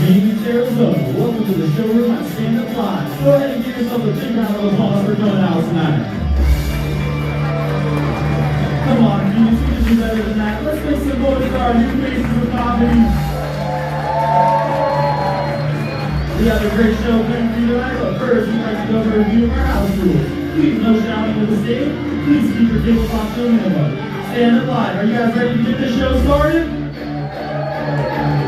Phoenix, Arizona. Welcome to the showroom at Stand Up Live. Go ahead and give yourself a big round of applause for coming out tonight. Come on, Phoenix, we can do better than that. Let's make some noise for our new faces of comedy. We have a great show planned for you tonight, but first we'd like to go over a review of our house rules. Please no shouting to the stage. Please keep your tabletop to a minimum. Stand Up Live. Are you guys ready to get this show started?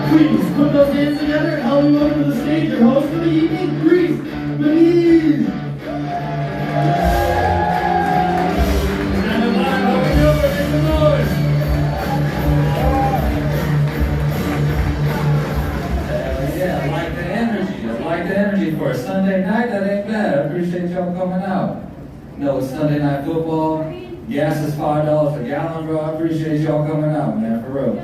Please put those hands together and help me welcome to the stage your host for the evening, Grease Louise. Stand Up Live, how we doing? Make some noise. Yeah, I like the energy. I like the energy for a Sunday night. That ain't bad. I appreciate y'all coming out. You know, it's Sunday night football. Gas is $5 a gallon, bro. I appreciate y'all coming out, man, for real.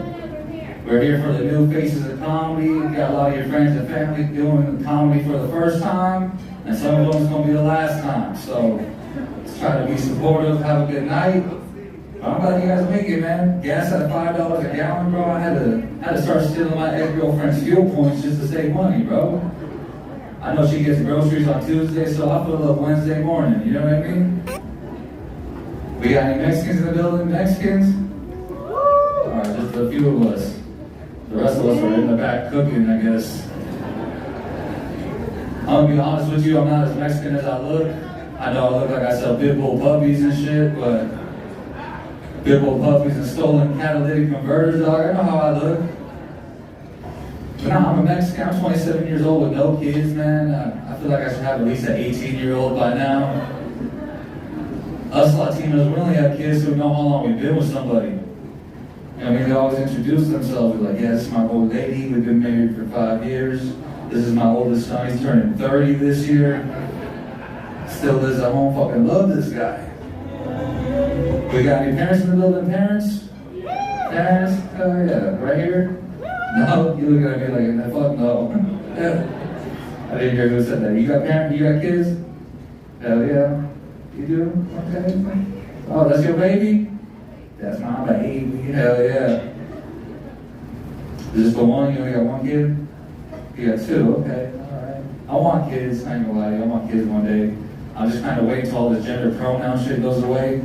We're here for the new faces of comedy. We got a lot of your friends and family doing comedy for the first time, and some of them it's gonna be the last time. So let's try to be supportive, have a good night. But I'm glad you guys make it, man. Gas at $5 a gallon, bro. I had to start stealing my ex-girlfriend's fuel points just to save money, bro. I know she gets groceries on Tuesday, so I'll fill up Wednesday morning. You know what I mean? We got any Mexicans in the building? Mexicans? All right, just a few of us. The rest of us are in the back cooking, I guess. I'm gonna be honest with you, I'm not as Mexican as I look. I know I look like I sell pit bull puppies and shit, but pit bull puppies and stolen catalytic converters, dog, I know how I look. But nah, I'm a Mexican, I'm 27 years old with no kids, man. I feel like I should have at least an 18-year-old by now. Us Latinos, we only have kids who know how long we've been with somebody. I mean, they always introduce themselves. They're like, yeah, this is my old lady. We've been married for 5 years. This is my oldest son. He's turning 30 this year. Still lives at home. Fucking love this guy. We got any parents in the building? Parents? Parents? Oh, yeah. Right here? No? You look at me like, fuck no. I didn't hear who said that. You got parents? You got kids? Hell yeah. You do? Okay. Oh, that's your baby? That's my baby. Hell yeah. Is this the one? You only got one kid? You got two, okay. Alright. I want kids, I ain't gonna lie to you. I want kids one day. I'm just kind of waiting till all this gender pronoun shit goes away.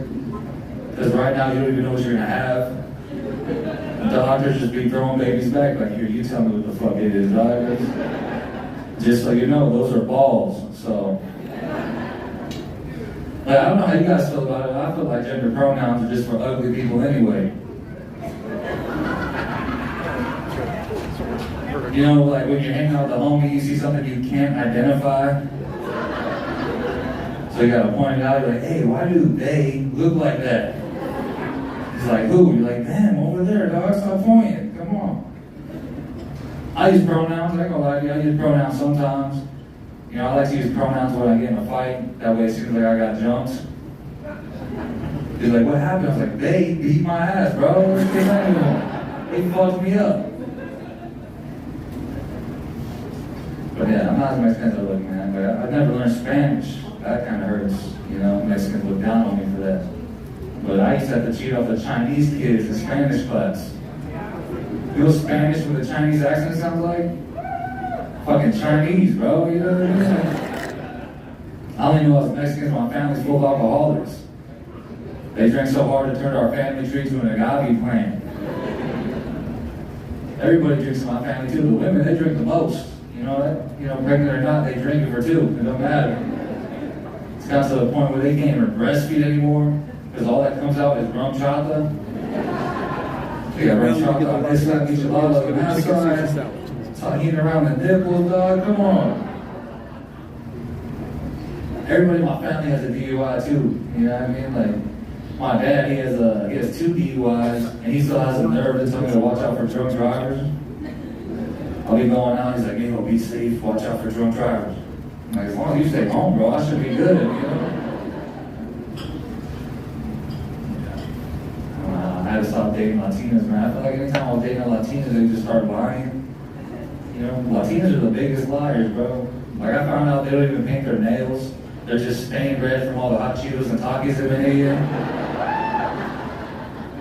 Because right now you don't even know what you're gonna have. The doctors just be throwing babies back like, here, you tell me what the fuck it is, right? Just so you know, those are balls, so. Like, I don't know how you guys feel about it. I feel like gender pronouns are just for ugly people anyway. You know, like when you're hanging out with the homie, you see something you can't identify. So you gotta point it out, you're like, hey, why do they look like that? He's like, who? You're like, damn, over there, dog, stop pointing, come on. I use pronouns, I ain't gonna lie to you, I use pronouns sometimes. You know, I like to use pronouns when I get in a fight. That way it seems like I got jumped. He's like, what happened? I was like, they beat my ass, bro. What's going on? He fucked me up. But yeah, I'm not as Mexican as I look, man. But I've never learned Spanish. That kind of hurts, you know. Mexicans look down on me for that. But I used to have to cheat off the Chinese kids in Spanish class. You know what Spanish with a Chinese accent sounds like? Fucking Chinese, bro. You know what I mean? I only knew I was Mexican. My family's full of alcoholics. They drank so hard it turned our family tree to an agave plant. Everybody drinks in my family too. The women, they drink the most. You know that? You know, pregnant or not, they drink it for two. It don't matter. It's got to the point where they can't even breastfeed anymore because all that comes out is rum chata. They got rum chata on this side, michelada on that side. Tahini around the nipples, dog. Come on. Everybody in my family has a DUI too. You know what I mean? Like, my dad, he has 2 DUIs, and he still has the nerve to tell me to watch out for drunk drivers. I'll be going out, he's like, hey, be safe, watch out for drunk drivers. I'm like, as long as you stay home, bro, I should be good, you know? I had to stop dating Latinas, man. I feel like anytime I was dating a Latina, they just start lying. You know, Latinas are the biggest liars, bro. Like, I found out they don't even paint their nails. They're just stained red from all the hot Cheetos and Takis they've been eating.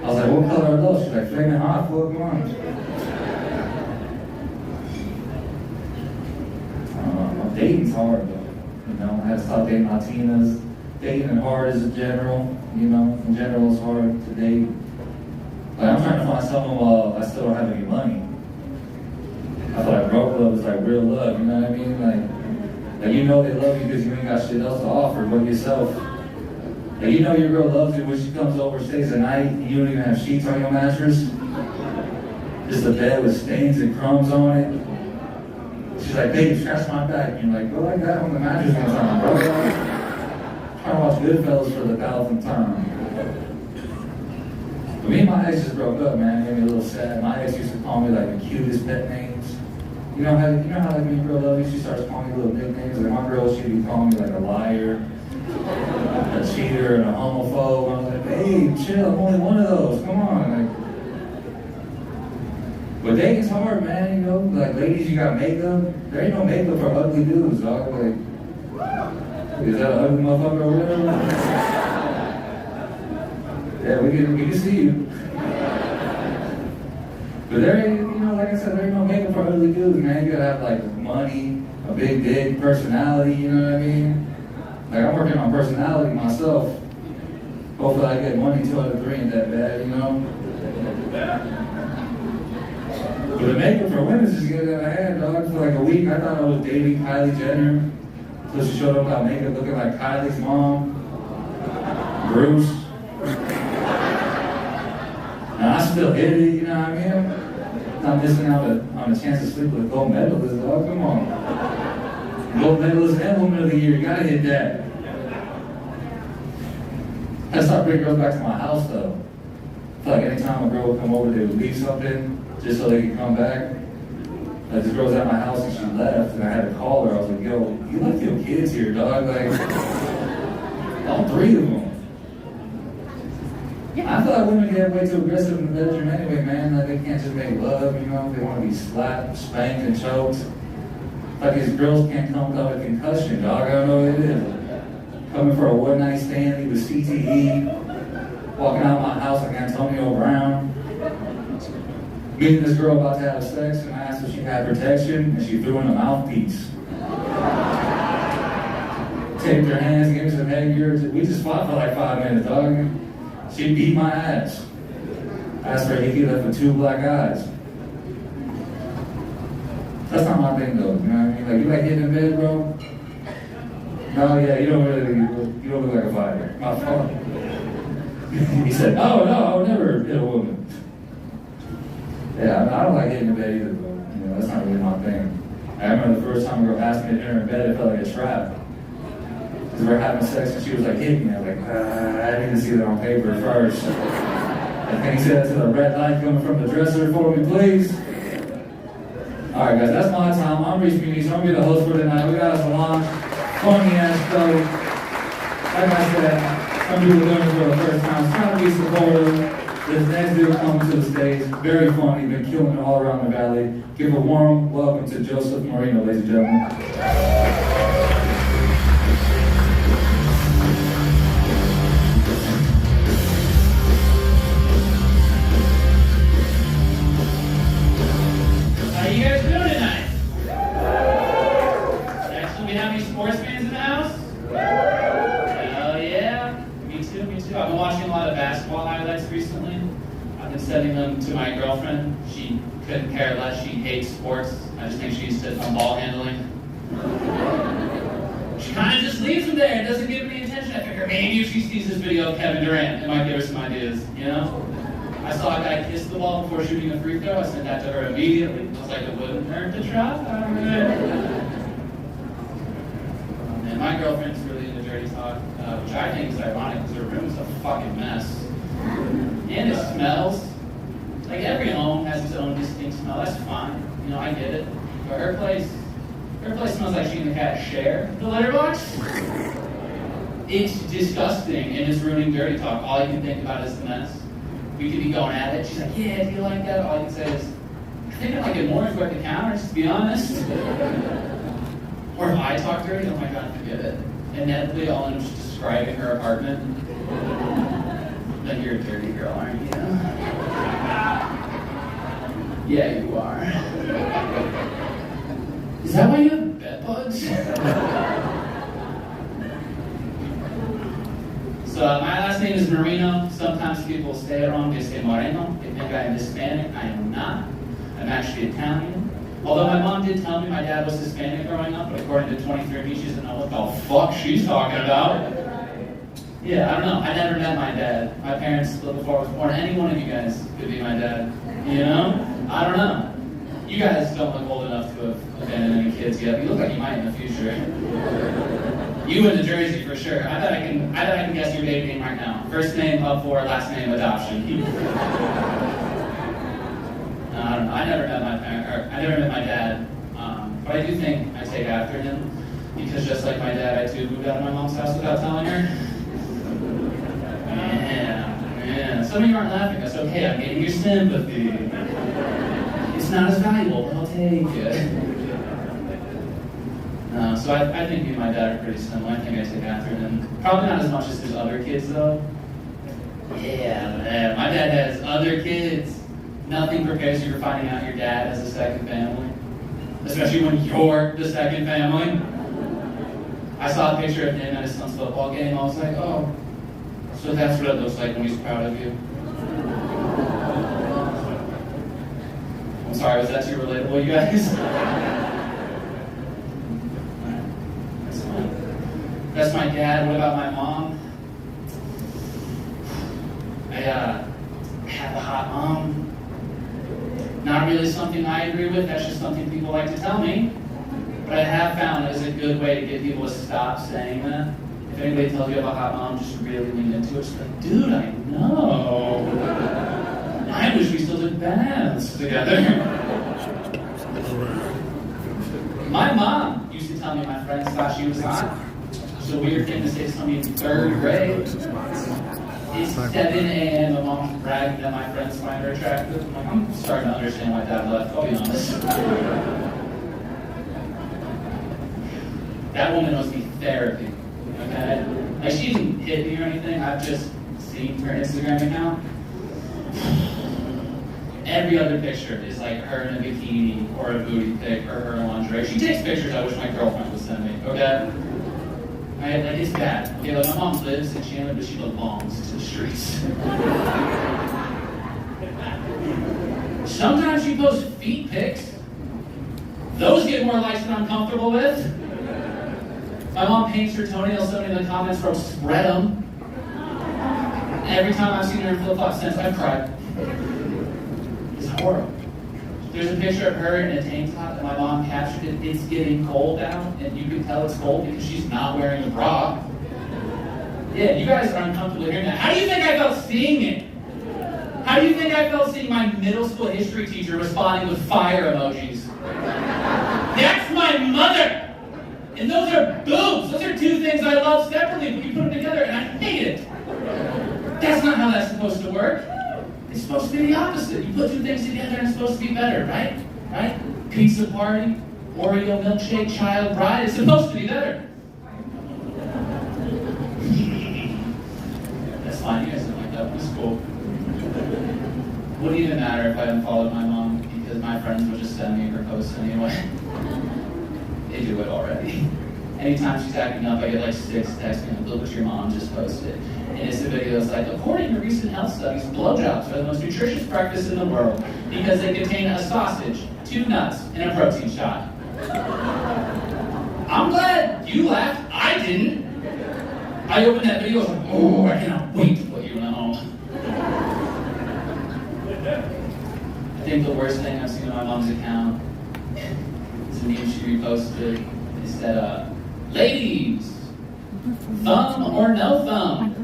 I was like, what color are those? She's like, flaming hot, fuck, come on. Dating's hard though, you know. I had to stop dating Latinas. Dating hard as a general, you know. In general, it's hard to date. Like, I'm trying to find someone while I still don't have any money. I feel like broke love is like real love, you know what I mean? Like you know they love you because you ain't got shit else to offer but yourself. Like you know your girl loves you when she comes over, stays the night, and you don't even have sheets on your mattress. Just a bed with stains and crumbs on it. She's like, babe, scratch my back. And you're like, go like that when the mattress comes on, bro. Trying to watch Goodfellas for the 1,000th time. But me and my ex just broke up, man. It made me a little sad. My ex used to call me like the cutest pet names. You know how like when your girl loves you, she starts calling you little nicknames. Like my girl, she'd be calling me like a liar, a cheater, and a homophobe. I was like, babe, chill, I'm only one of those. Come on. Like, but dating's hard, man, you know? Like, ladies, you got makeup. There ain't no makeup for ugly dudes, dog. Like, is that an ugly motherfucker or whatever? Yeah, we can see you. But there ain't, you know, like I said, there ain't no makeup for ugly dudes, man. You gotta have, like, money, a big dick, personality, you know what I mean? Like, I'm working on personality myself. Hopefully I get money 2 out of 3 ain't that bad, you know? But the makeup for women is just getting out of hand, dog. For like a week, I thought I was dating Kylie Jenner. So she showed up without makeup looking like Kylie's mom. Bruce. And I still hit it, you know what I mean? Not missing out on a chance to sleep with a gold medalist, dog. Come on. Gold medalist and woman of the year, you gotta hit that. I start bringing girls back to my house, though. I feel like anytime a girl would come over, they would leave something just so they could come back. Like this girl was at my house and she left, and I had to call her. I was like, yo, you left your kids here, dog. Like, all 3 of them. I feel like women get way too aggressive in the bedroom anyway, man. Like, they can't just make love, you know? They want to be slapped, spanked, and choked. Like, these girls can't come without a concussion, dog. I don't know what it is. Coming for a one-night stand, with CTE, walking out of my house like Antonio Brown. Meeting this girl about to have sex, and I asked if she had protection, and she threw in a mouthpiece. Taped her hands, gave me some headgear. We just fought for like 5 minutes, dog. She beat my ass. I asked for a hickey left with 2 black eyes. That's not my thing, though. You know what I mean? Like, you like hitting in bed, bro? No, yeah, you don't look like a fighter. My fault. He said, oh, no, I would never hit a woman. Yeah, I don't like hitting in bed either, bro. You know, that's not really my thing. I remember the first time a girl asked me to hit her in bed, it felt like a trap. Because we were having sex and she was like, hit me. I was like, I need to see that on paper first. And can you say that to the red light coming from the dresser for me, please? Alright guys, that's my time. I'm Reese Muniz. I'm going to be the host for tonight. We got us a long, funny ass show. Like I said, some people are doing this for the first time. It's trying to be supportive. This next dude coming to the stage, very funny, been killing it all around the valley. Give a warm welcome to Joseph Marino, ladies and gentlemen. How you guys doing tonight? Actually, we have any sports fans in the house? Hell yeah. Me too, me too. I've been watching a lot of basketball highlights recently. I've been sending them to my girlfriend. She couldn't care less. She hates sports. I just think she needs to on ball handling. She kind of just leaves them there and doesn't give any attention. I figure maybe if she sees this video of Kevin Durant, it might give her some ideas, you know? I saw a guy kiss the ball before shooting a free throw. I sent that to her immediately. I was like, it wouldn't hurt to try. And my girlfriend's really into dirty talk, which I think is ironic because her room's a fucking mess. And it smells. Like every home has its own distinct smell. That's fine. You know, I get it. But her place smells like she and the cat share the litter box. It's disgusting and it's ruining dirty talk. All you can think about is the mess. We could be going at it. She's like, yeah, do you like that? All you can say is, I think I like it more if we're at the counter, just to be honest. Or if I talk dirty, oh my God, forget it. Inevitably, all I'm just describing her apartment. Then you're a dirty girl, aren't you? Yeah, you are. Is that why you have bed bugs? So my last name is Marino. Sometimes people say it wrong. They say Moreno. They think I am Hispanic. I am not. I'm actually Italian. Although my mom did tell me my dad was Hispanic growing up, but according to 23andMe, she doesn't know what the fuck she's talking about. Yeah, I don't know. I never met my dad. My parents split before I was born. Any one of you guys could be my dad. You know? I don't know. You guys don't look old enough to have abandoned any kids yet. You look like you might in the future. You in the Jersey for sure. I bet I can guess your baby name right now. First name up for, last name adoption. I don't know. I never met my dad. But I do think I take after him because just like my dad, I too moved out of my mom's house without telling her. Yeah. Some of you aren't laughing. That's okay. I'm getting your sympathy. It's not as valuable, but I'll take it. So I think me and my dad are pretty similar. I think I take after him. Probably not as much as his other kids, though. Yeah, man. My dad has other kids. Nothing prepares you for finding out your dad has a second family. Especially when you're the second family. I saw a picture of him at his son's football game. I was like, oh, so that's what it looks like when he's proud of you. I'm sorry, was that too relatable, you guys? That's my dad. What about my mom? I have a hot mom. Not really something I agree with. That's just something people like to tell me. But I have found that it's a good way to get people to stop saying that. If anybody tells you about a hot mom, just really lean into it. Just like, dude, I know. I wish we still did baths together. My mom used to tell me my friends thought she was hot. It's a weird thing to say to somebody in third grade. It's 7 a.m. My mom's bragging that my friends find her attractive. I'm like, I'm starting to understand why dad left, I'll be honest. That woman must be therapy, okay? Like, she didn't hit me or anything. I've just seen her Instagram account. Every other picture is like her in a bikini or a booty pic or her in lingerie. She takes pictures I wish my girlfriend would send me, okay? Like, it's bad. Okay, like, my mom lives in Chandler, but she belongs to the streets. Sometimes she posts feet pics. Those get more likes than I'm comfortable with. My mom paints her toenails, so many of the comments from spread them. Every time I've seen her in flip-flops since, I've cried. It's horrible. There's a picture of her in a tank top that my mom captured it. It's getting cold out, and you can tell it's cold because she's not wearing a bra. Yeah, you guys are uncomfortable hearing that. How do you think I felt seeing it? How do you think I felt seeing my middle school history teacher responding with fire emojis? That's my mother! And those are boobs. Those are two things I love separately, but you put them together and I hate it. That's not how that's supposed to work. It's supposed to be the opposite. You put two things together and it's supposed to be better, right? Right? Pizza party, Oreo milkshake, child bride. It's supposed to be better. That's fine. You guys don't like that. It's cool. Wouldn't even matter if I unfollowed my mom because my friends would just send me her posts anyway. They do it already. Anytime she's acting up, I get like 6 texts me, look what your mom just posted. And it's a video that's like, according to recent health studies, blowjobs are the most nutritious breakfast in the world because they contain a sausage, 2 nuts, and a protein shot. I'm glad you laughed. I didn't. I opened that video, I was like, oh, I cannot wait to put you in a home. I think the worst thing I've seen on my mom's account is a meme she reposted. It said, ladies, thumb or no thumb?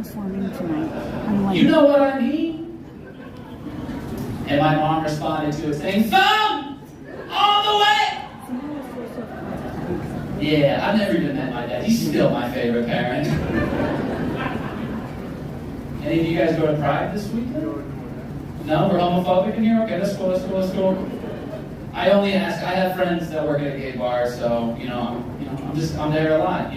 You know what I mean? And my mom responded to it saying, thumb! All the way! Yeah, I've never even met my dad. He's still my favorite parent. Any of you guys go to Pride this weekend? No? We're homophobic in here? Okay, let's go. I only ask, I have friends that work at a gay bar, so, I'm there a lot,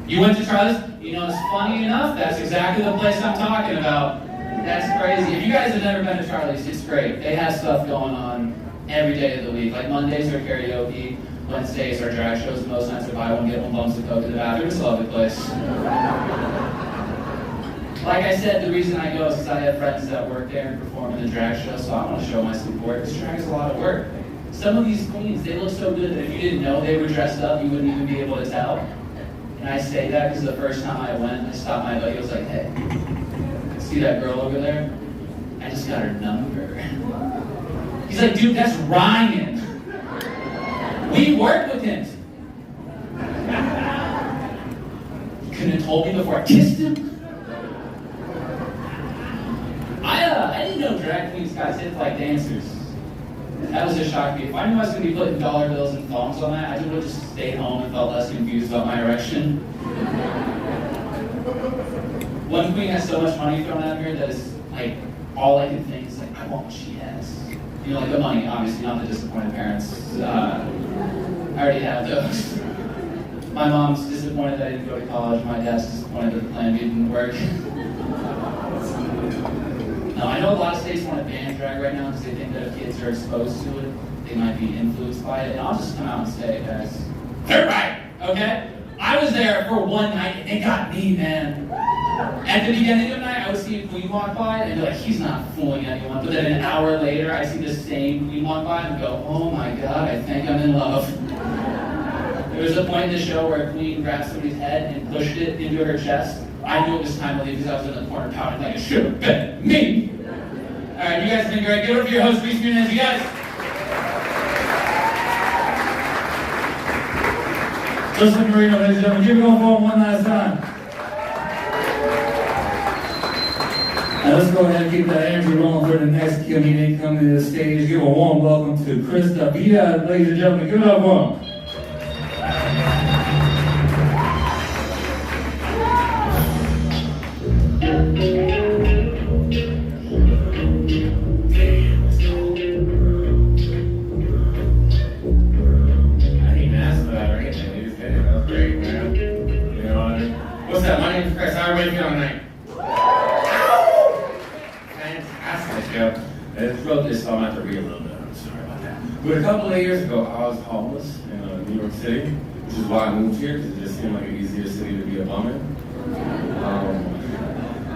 You went to Charlie's? It's funny enough, that's exactly the place I'm talking about. That's crazy. If you guys have never been to Charlie's, it's great. They have stuff going on every day of the week. Like Mondays are karaoke, Wednesdays are drag shows, and most nights are buy one, get one bumps of coke to the bathroom. It's a lovely place. Like I said, the reason I go is because I have friends that work there and perform in the drag show, so I want to show my support. This drag is a lot of work. Some of these queens, they look so good that if you didn't know they were dressed up, you wouldn't even be able to tell. And I say that because the first time I went, I stopped my buddy, I was like, hey, see that girl over there? I just got her number. He's like, dude, that's Ryan. We work with him. You couldn't have told me before I kissed him? I didn't know drag queens got tipped like dancers. That was a shock to me. If I knew I was going to be putting dollar bills and thongs on that, I would have just stayed home and felt less confused about my erection. One queen has so much money thrown at her that is like, all I can think is like, I want what she has. Like the money, obviously, not the disappointed parents. I already have those. My mom's disappointed that I didn't go to college. My dad's disappointed that the plan B didn't work. No, I know a lot of states want to ban drag right now because they think that if kids are exposed to it, they might be influenced by it. And I'll just come out and say, guys, they're right, okay? I was there for one night and it got me, man. At the beginning of the night, I would see a queen walk by and be like, he's not fooling anyone. But then an hour later, I see the same queen walk by and go, oh my God, I think I'm in love. There was a point in the show where a queen grabbed somebody's head and pushed it into her chest. I knew it was time to leave because I was in the corner pouting like it should have been me. All right, you guys have been great. Give it up for your host, Reese Nunez. You guys. Justin Marino, ladies and gentlemen, give it on for him one last time. Now let's go ahead and keep that energy rolling for the next comedian coming to the stage. Give a warm welcome to Chris Davida, ladies and gentlemen. Give it up for him. What's up? My name is Chris. How are you feeling tonight? Fantastic, yo. I just wrote this, so I'm going to have to read a little bit. I'm sorry about that. But a couple of years ago, I was homeless in New York City, which is why I moved here, because it just seemed like an easier city to be a bum in.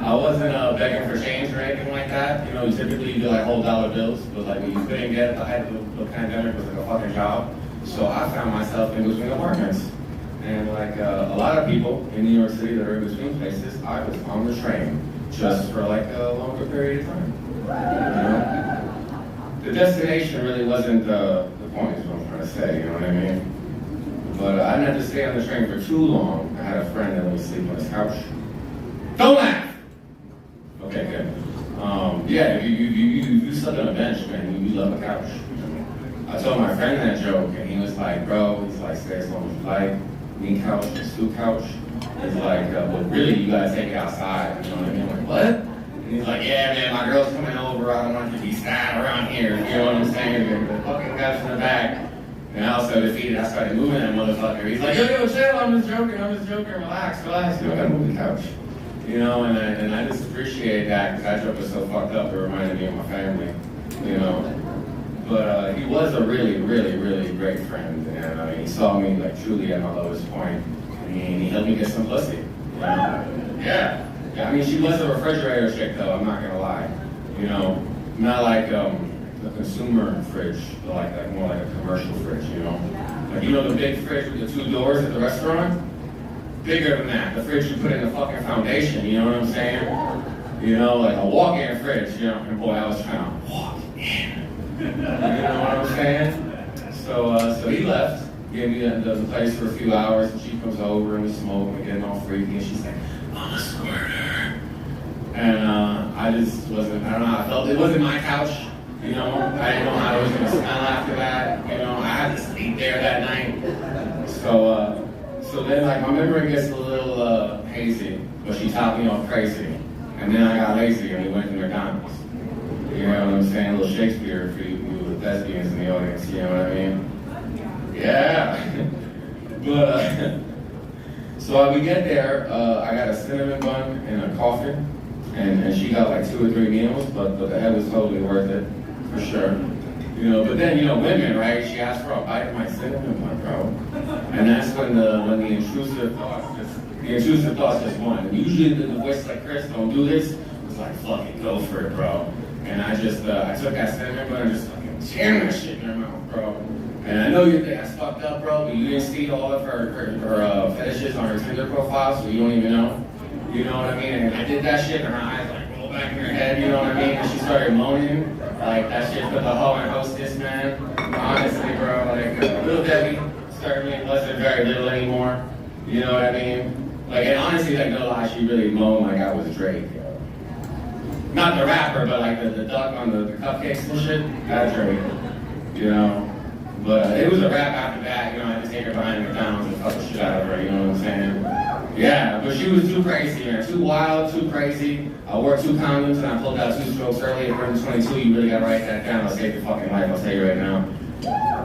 I wasn't begging for change or anything like that. Typically you do like whole dollar bills, but like what you couldn't get at the height of the pandemic was like a fucking job. So I found myself in between apartments. And like a lot of people in New York City that are in between places, I was on the train just for like a longer period of time. The destination really wasn't the point, is what I'm trying to say, you know what I mean? But I didn't have to stay on the train for too long. I had a friend that would sleep on his couch. Don't laugh! Okay, good. Yeah, you slept on a bench, man. You love a couch. I told my friend that joke, and he was like, bro, he's like, stay as long as you like. Me couch, the stoop couch. He's like, but really, you gotta take it outside. You know what I mean? I'm like, what? And he's like, yeah, man, my girl's coming over. I don't want you to be sad around here. You know what I'm saying? The fucking guys in the back. And I was so defeated, I started moving that motherfucker. He's like, yo, chill, I'm just joking, relax. You know, I gotta move the couch. You know, and I just appreciate that because that joke was so fucked up, it reminded me of my family, you know. But he was a really, really, really great friend, and I mean, he saw me like truly at my lowest point, and he helped me get some pussy. You know? Yeah, I mean, she was a refrigerator chick though, I'm not gonna lie. You know, not like a consumer fridge, but like more like a commercial fridge, you know? Like, you know the big fridge with the 2 doors at the restaurant? Bigger than that, the fridge you put in the fucking foundation, you know what I'm saying? You know, like a walk-in fridge, you know, and boy, I was trying to walk in. You know what I'm saying? So he left, gave me the place for a few hours, and she comes over and we smoke and getting all freaky, and she's like, I'm a squirter. And I just wasn't, I don't know how I felt. It wasn't my couch, you know, I didn't know how it was gonna smell after that, you know, I had to sleep there that night. So then, like, my memory gets a little hazy, but she topped me off crazy. And then I got lazy and we went to McDonald's. You know what I'm saying? A little Shakespeare for you lesbians in the audience, you know what I mean? Yeah. But, so we get there, I got a cinnamon bun and a coffee, and she got like 2 or 3 meals, but the head was totally worth it, for sure. You know, but then, you know, women, right? She asked for a bite of my cinnamon bun, bro. And that's when the intrusive thoughts just won. And usually the voice like Chris, don't do this, was like, fucking go for it, bro. And I just, I took that cinnamon bun and just fucking jammed that shit in her mouth, bro. And I know you think that's fucked up, bro, but you didn't see all of her fetishes on her Tinder profile, so you don't even know. You know what I mean? And I did that shit, and her eyes like rolled back in her head, you know what I mean? And she started moaning. Like, that shit put the hoe and hostess, man. Honestly, bro, like, Little Debbie certainly wasn't very little anymore. You know what I mean? Like, and honestly, like, no lie, she really moaned like I was Drake. Not the rapper, but like the duck on the cupcakes and shit. That's Drake. You know? But it was a rap after that, you know, I had to take her behind McDonald's and fuck the shit out of her, you know what I'm saying? Yeah, but she was too crazy, man. Too wild, too crazy. I wore 2 condoms and I pulled out 2 strokes early at 22. You really gotta write that down. I'll save your fucking life, I'll tell you right now.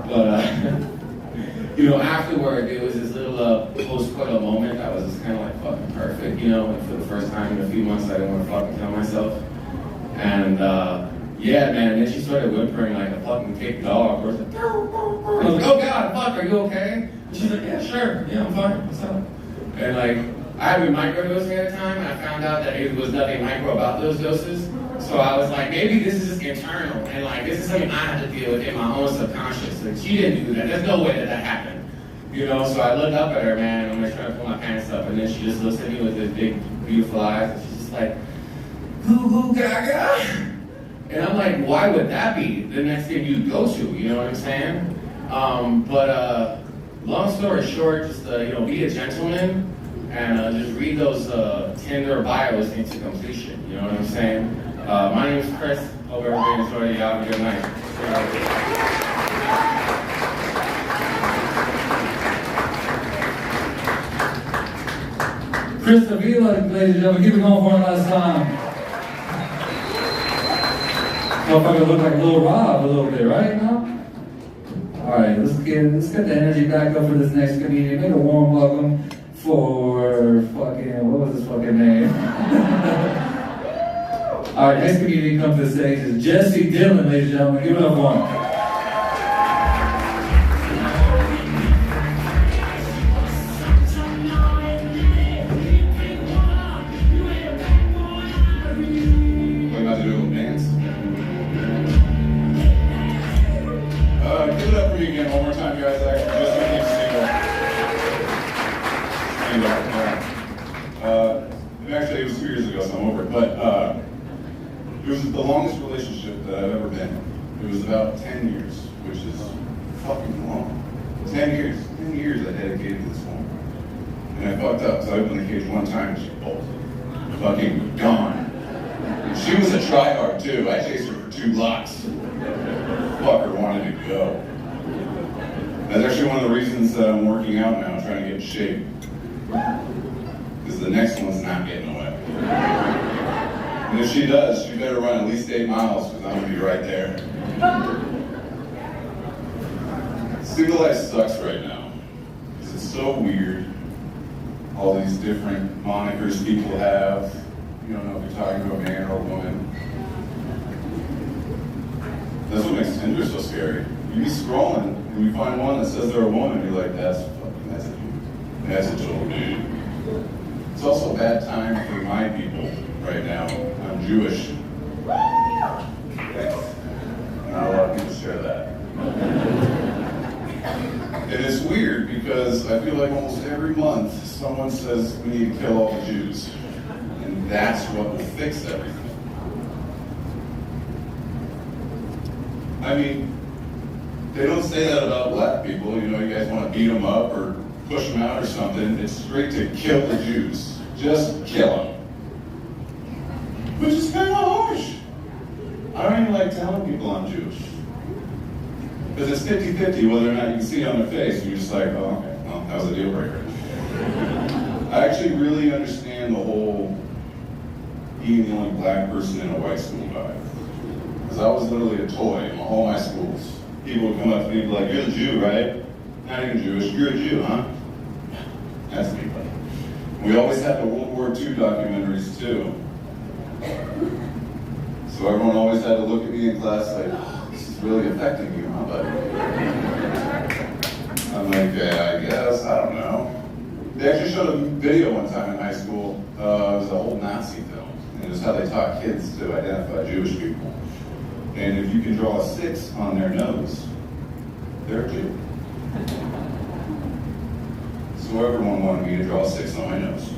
But, you know, afterward, it was this little post-coital moment that was just kind of like fucking perfect, you know? And for the first time in a few months, I didn't want to fucking kill myself. And, yeah, man, and then she started whimpering like a fucking kicked dog. I was like, I was like, oh God, fuck, are you okay? And she's like, yeah, sure, yeah, I'm fine, what's up? And like, I had been microdosing at the time, and I found out that it was nothing micro about those doses. So I was like, maybe this is just internal, and like, this is something I had to deal with in my own subconscious. Like, she didn't do that, there's no way that happened. You know, so I looked up at her, man, and I'm like trying to pull my pants up, and then she just looks at me with this big, beautiful eyes, and she's just like, goo goo gaga. And I'm like, why would that be the next thing you'd go to? You know what I'm saying? But long story short, just you know, be a gentleman and just read those Tinder bios into completion. You know what I'm saying? My name is Chris. Hope everybody enjoyed it. Y'all have a good night. Chris Avila, ladies and gentlemen, keep it going for one last time. Motherfucker look like Lil Rob a little bit, right now? Alright, let's get the energy back up for this next comedian. Make a warm welcome for fucking, what was his fucking name? Alright, next comedian comes to the stage is Jesse Dillon, ladies and gentlemen. Give it up for him. Give it up for me again one more time, guys. Actually, just became single. And actually, it was 2 years ago, so I'm over it. But it was the longest relationship that I've ever been in. It was about 10 years, which is fucking long. 10 years. 10 years I dedicated to this woman. And I fucked up, so I opened the cage one time and she bolted. Fucking gone. She was a tryhard, too. I chased her for 2 blocks. Fucker wanted to go. That's actually one of the reasons that I'm working out now, trying to get in shape. Because the next one's not getting away. And if she does, she better run at least 8 miles because I'm gonna be right there. Single life sucks right now. Because it's so weird. All these different monikers people have. You don't know if you're talking to a man or a woman. That's what makes Tinder so scary. You be scrolling and you find one that says they're a woman, you're like, that's a dude. That's a total dude. It's also a bad time for my people right now. I'm Jewish. Thanks. Not a lot of people share that. And it's weird because I feel like almost every month someone says we need to kill all the Jews. And that's what will fix everything. I mean, they don't say that about black people. You know, you guys want to beat them up or push them out or something. It's straight to kill the Jews. Just kill them. Which is kind of harsh. I don't even like telling people I'm Jewish. Because it's 50-50 whether or not you can see it on their face. You're just like, oh, okay, well, that was a deal breaker. I actually really understand the whole being the only black person in a white school vibe. Because I was literally a toy in all my schools. People would come up to me and be like, you're the Jew, right? Not even Jewish, you're a Jew, huh? That's me, buddy. We always had the World War II documentaries, too. So everyone always had to look at me in class like, oh, this is really affecting you, huh, buddy? I'm like, yeah, I guess, I don't know. They actually showed a video one time in high school. It was a whole Nazi film. And it was how they taught kids to identify Jewish people. And if you can draw a 6 on their nose, they're a Jew. So everyone wanted me to draw a 6 on my nose.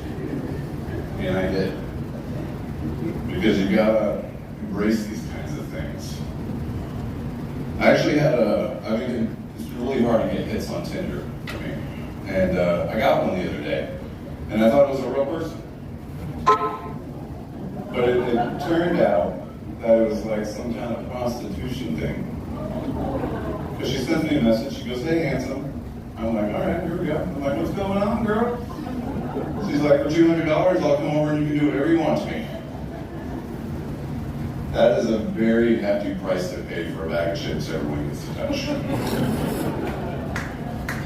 And I did. Because you gotta embrace these kinds of things. I actually had it's really hard to get hits on Tinder for me. And I got one the other day. And I thought it was a real person. But it turned out that it was like some kind of prostitution thing. Because she sends me a message, she goes, hey, handsome. I'm like, all right, here we go. I'm like, what's going on, girl? She's like, for $200, I'll come over and you can do whatever you want to me. That is a very hefty price to pay for a bag of chips everyone gets to touch.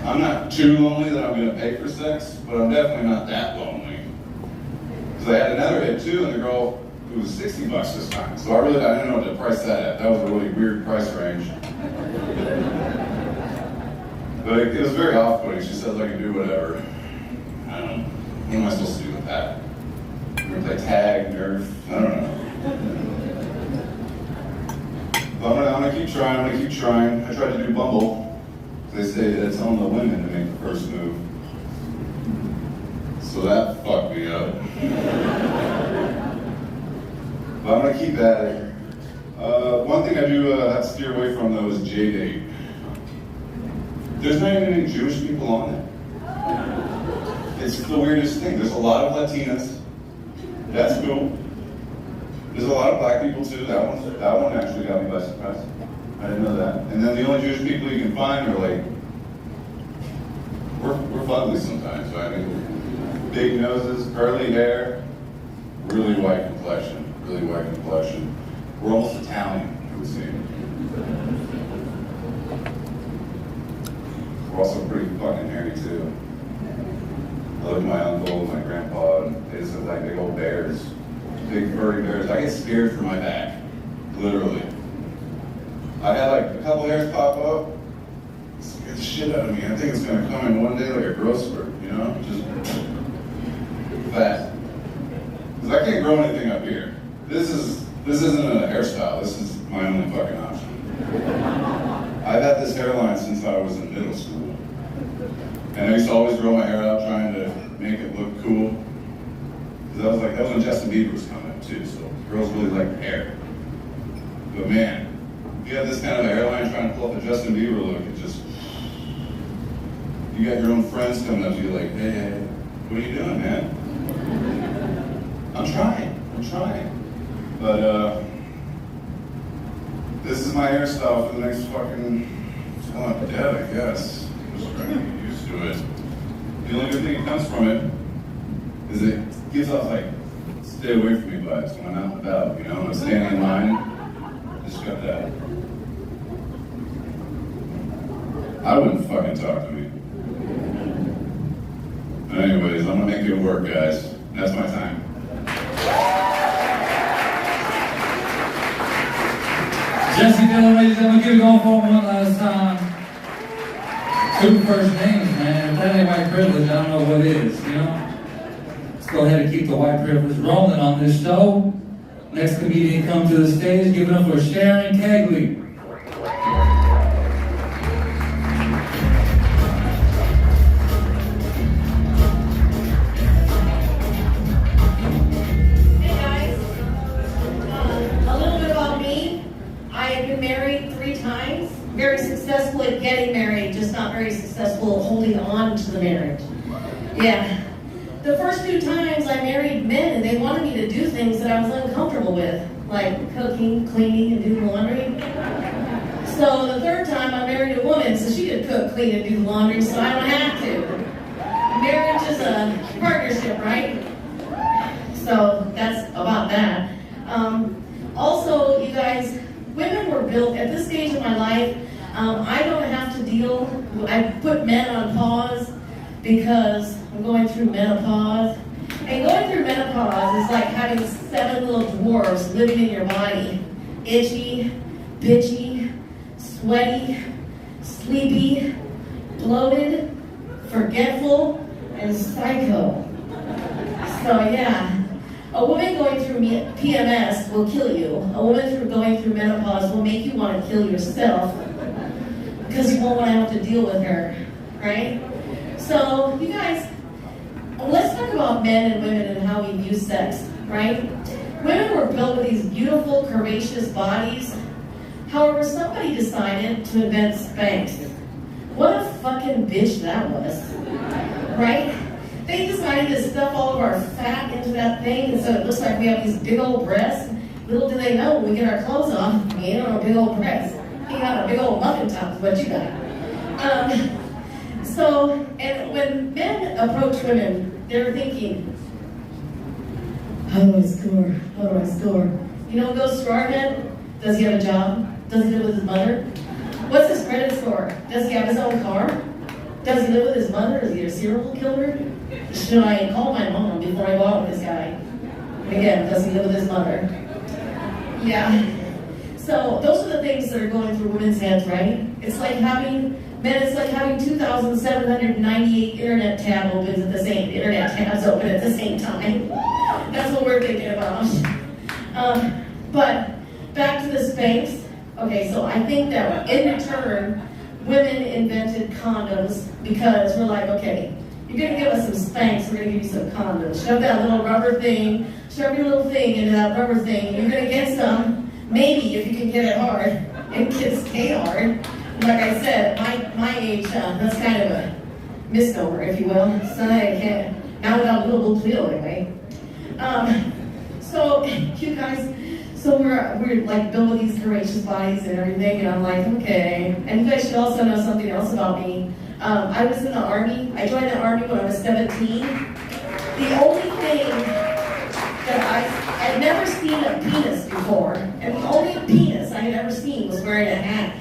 I'm not too lonely that I'm going to pay for sex, but I'm definitely not that lonely. Because I had another hit too, and the girl, it was $60 this time. So I didn't know what to price that at. That was a really weird price range. But it was very off-putting. She said I could do whatever. I don't know. What am I supposed to do with that? We're going to play tag, Nerf? I don't know. But I'm gonna keep trying. I tried to do Bumble. They say it's on the women to make the first move. So that fucked me up. But I'm gonna keep at it. One thing I do have to steer away from though is J-Date. There's not even any Jewish people on it. It's the weirdest thing. There's a lot of Latinas. That's cool. There's a lot of black people too. That one actually got me by surprise. I didn't know that. And then the only Jewish people you can find are like, we're fugly sometimes, right? I mean, big noses, curly hair, really white complexion. We're almost Italian, it would seem. We're also pretty fucking hairy too. I look at my uncle and my grandpa, and they just look like big old bears. Big furry bears. I get scared for my back, literally. I had like a couple hairs pop up, it scared the shit out of me. I think it's gonna come in one day like a growth spurt, you know? Just fast. Because I can't grow anything up here. This isn't a hairstyle, this is my only fucking option. I've had this hairline since I was in middle school. And I used to always grow my hair out trying to make it look cool. Because that was when Justin Bieber was coming up too, so girls really like hair. But man, if you have this kind of a hairline trying to pull up a Justin Bieber look, it just, you got your own friends coming up to you like, hey, what are you doing, man? I'm trying. But this is my hairstyle for the next fucking, till I'm dead, I guess. I'm just trying to get used to it. The only good thing that comes from it is it gives off like stay away from me vibes when I'm out and about, you know, when I'm standing in line, just got that. I wouldn't fucking talk to me. But anyways, I'm gonna make it work, guys. That's my time. Jesse Dillon, ladies and gentlemen, give it going for him one last time. 2 first names, man. If that ain't white privilege, I don't know what is, you know? Let's go ahead and keep the white privilege rolling on this show. Next comedian comes to the stage. Give it up for Sharon Kegley. Hey guys, a little bit about me. I have been married 3 times. Very successful at getting married, just not very successful at holding on to the marriage. Yeah. The first 2 times I married men and they wanted me to do things that I was uncomfortable with, like cooking, cleaning, and doing laundry. So the 3rd time I married a woman so she could cook, clean, and do the laundry so I don't have to. Marriage is a partnership, right? So that's about that. Also, you guys, women were built, at this stage of my life, I don't have to deal, I put men on pause because I'm going through menopause. And going through menopause is like having 7 little dwarves living in your body. Itchy, bitchy, sweaty, sleepy, bloated, forgetful, and psycho. So yeah. A woman going through PMS will kill you. A woman going through menopause will make you want to kill yourself because you won't want to have to deal with her, right? So, you guys, let's talk about men and women and how we view sex, right? Women were built with these beautiful, curvaceous bodies. However, somebody decided to invent Spanx. What a fucking bitch that was, right? They decided to stuff all of our fat into that thing, and so it looks like we have these big old breasts. Little do they know, when we get our clothes off, we ain't on a big old breast. You got a big old muffin top is what you got. And when men approach women, they're thinking, how do I score? How do I score? You know what goes through our head? Does he have a job? Does he live with his mother? What's his credit score? Does he have his own car? Does he live with his mother? Is he a serial killer? Should I call my mom before I go out with this guy? And again, does he live with his mother? Yeah. So those are the things that are going through women's heads, right? It's like having 2,798 internet tabs open at the same time. That's what we're thinking about. But back to the Spanx. Okay, so I think that in return, women invented condoms because we're like, okay, you're gonna give us some Spanx, we're gonna give you some condoms. Shove that little rubber thing, shove your little thing into that rubber thing, you're gonna get some, maybe if you can get it hard, and kids stay hard. Like I said, my age, that's kind of a misnomer, if you will. So I can't, now without a little blue anyway. So you guys, so we're like building these courageous bodies and everything, and I'm like, okay. And you guys should also know something else about me. I was in the Army. I joined the Army when I was 17. The only thing that I'd never seen a penis before, and the only penis I had ever seen was wearing a hat.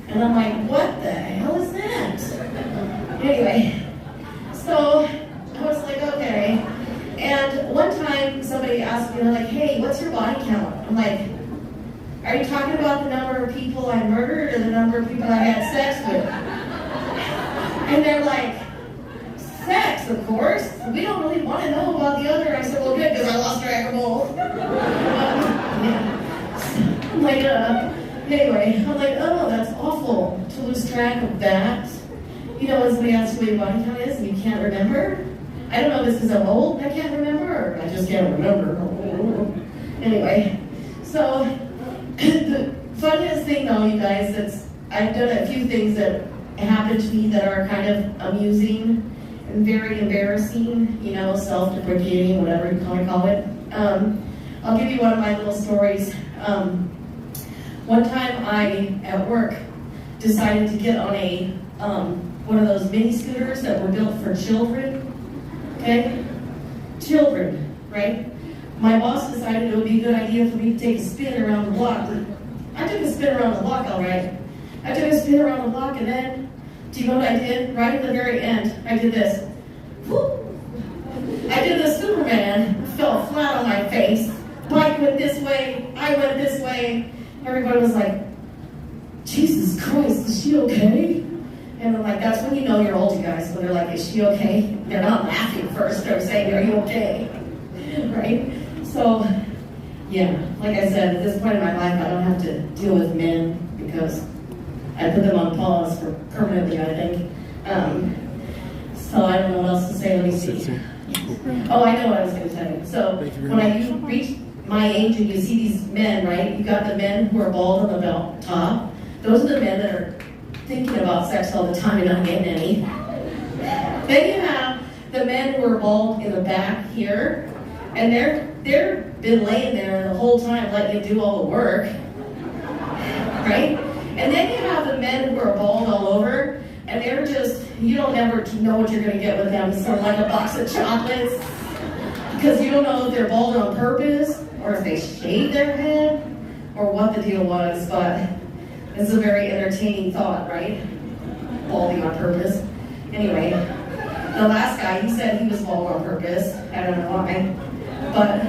And I'm like, what the hell is that? Anyway, so I was like, okay. And one time somebody asked me, they're like, hey, what's your body count? I'm like, are you talking about the number of people I murdered or the number of people I had sex with? And they're like, sex, of course. We don't really want to know about the other. I said, well, good, because I lost track of both. Yeah. I'm like, anyway, I'm like, oh, that's awful to lose track of that. You know, when somebody asks you what your body count is and you can't remember. I don't know if this is I'm old and I can't remember, or I just can't remember. Anyway, so the funniest thing though, you guys, I've done a few things that happened to me that are kind of amusing and very embarrassing, you know, self-deprecating, whatever you want to call it. I'll give you one of my little stories. One time I, at work, decided to get on a one of those mini scooters that were built for children. Okay? Children, right? my boss decided it would be a good idea for me to take a spin around the block. I took a spin around the block, all right. I took a spin around the block, and then, do you know what I did? Right at the very end, I did this. Whoop. I did the Superman, fell flat on my face. Bike went this way, I went this way. Everybody was like, Jesus Christ, is she okay? And I'm like, that's when you know you're old, you guys. When they're like, is she okay? They're not laughing first, they're saying, are you okay? Right? So, yeah, like I said, at this point in my life, I don't have to deal with men because I put them on pause for permanently, I think. So I don't know what else to say. Let me see. Oh, I know what I was going to tell you. So when you reach my age and you see these men, right? You got the men who are bald on the top. Those are the men that are thinking about sex all the time and not getting any. Then you have the men who are bald in the back here, and they're been laying there the whole time letting you do all the work, right? And then you have the men who are bald all over, and they're just, you don't ever know what you're going to get with them. So like a box of chocolates, because you don't know if they're bald on purpose, or if they shaved their head, or what the deal was, but it's a very entertaining thought, right? Balding on purpose. Anyway, the last guy, he said he was bald on purpose. I don't know why, but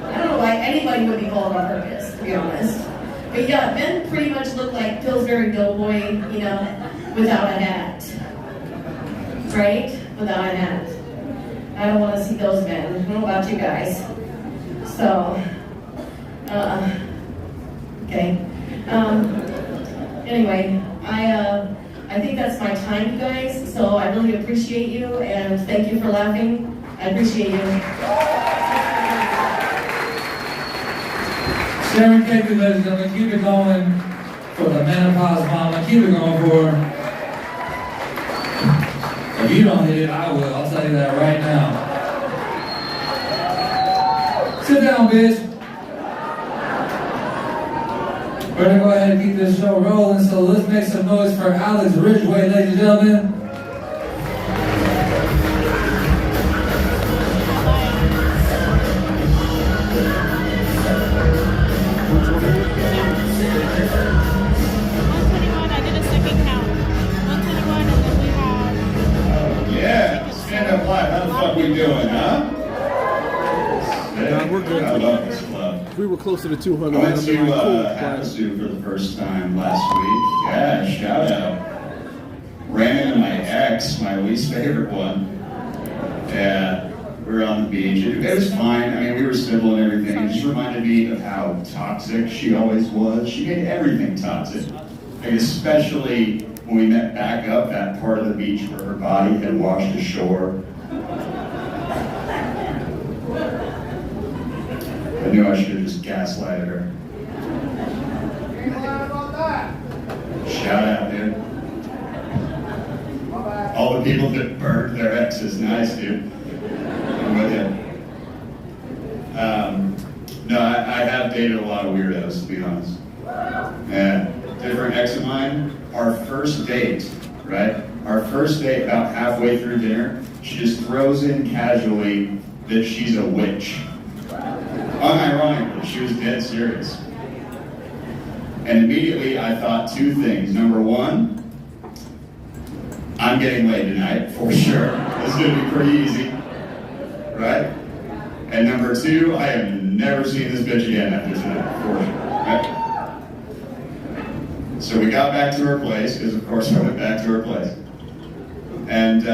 I don't know why anybody would be bald on purpose, to be honest. But yeah, men pretty much look like Pillsbury Doughboy, you know, without a hat. Right? Without a hat. I don't want to see those men. I don't know about you guys. So, okay. Anyway, I think that's my time, you guys. So I really appreciate you, and thank you for laughing. I appreciate you. Sharon Casey, ladies and gentlemen, keep it going for the menopause mama. Keep it going for her. If you don't hit it, I will. I'll tell you that right now. Sit down, bitch. We're gonna go ahead and keep this show rolling, so let's make some noise for Alex Ridgway, ladies and gentlemen. Yeah, stand up live. How the fuck we doing, huh? We're good. I love this club. If we were closer to 200, I went that'd to be like cool. Havasu for the first time last week. Yeah, shout out. Ran into my ex, my least favorite one. Yeah, we were on the beach. It was fine. I mean, we were civil and everything. It just reminded me of how toxic she always was. She made everything toxic. Like, especially when we met back up that part of the beach where her body had washed ashore. I knew I should have just gaslighted her. Shout out, dude. All the people that burned their exes, nice, dude. I'm with you. No, I have dated a lot of weirdos, to be honest. Yeah, different ex of mine. Our first date, right? Our first date, about halfway through dinner, she just throws in casually that she's a witch. Unironically, she was dead serious. And immediately I thought two things. Number one, I'm getting laid tonight, for sure. This is gonna be pretty easy, right? And number two, I have never seen this bitch again after tonight, for sure, right? So we got back to her place, because of course I went back to her place. And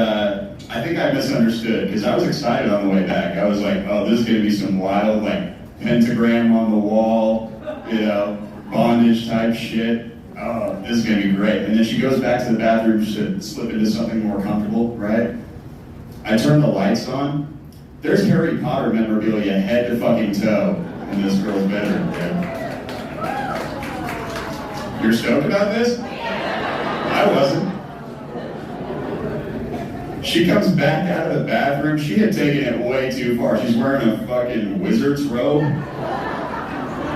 I think I misunderstood, because I was excited on the way back. I was like, oh, this is gonna be some wild, like, pentagram on the wall, you know, bondage type shit. Oh, this is gonna be great. And then she goes back to the bathroom to slip into something more comfortable, right? I turn the lights on. There's Harry Potter memorabilia head to fucking toe in this girl's bedroom, dude. You're stoked about this? I wasn't. She comes back out of the bathroom. She had taken it way too far. She's wearing a fucking wizard's robe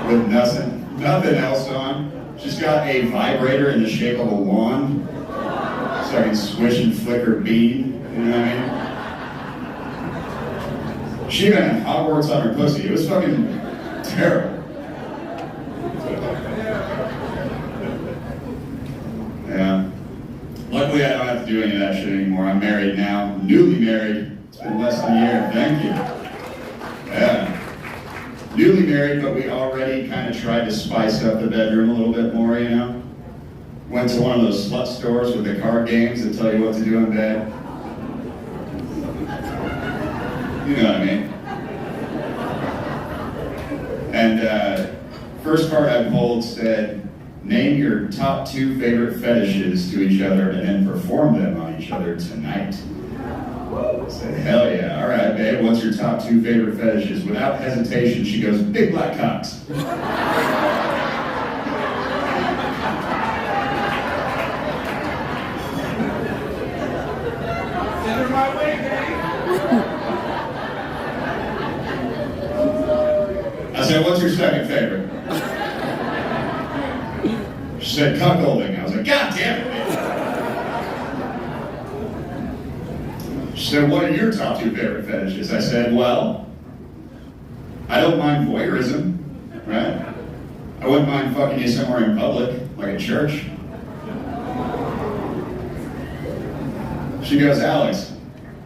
with nothing else on. She's got a vibrator in the shape of a wand, so I can swish and flick her bean. You know what I mean? She even had Hogwarts on her pussy. It was fucking terrible. Yeah. Luckily, I don't have to do any of that shit anymore. I'm married now, newly married. It's been less than a year. Thank you. Yeah. Newly married, but we already kind of tried to spice up the bedroom a little bit more, you know? Went to one of those slut stores with the card games that tell you what to do in bed. You know what I mean? And first card I pulled said, name your top 2 favorite fetishes to each other and then perform them on each other tonight. I said, hell yeah. All right, babe, what's your top 2 favorite fetishes? Without hesitation, she goes, big black cocks. I said, what's your second favorite? She said, cuckolding. I was like, God damn it. She said, what are your top 2 favorite fetishes? I said, well, I don't mind voyeurism, right? I wouldn't mind fucking you somewhere in public, like a church. She goes, Alex,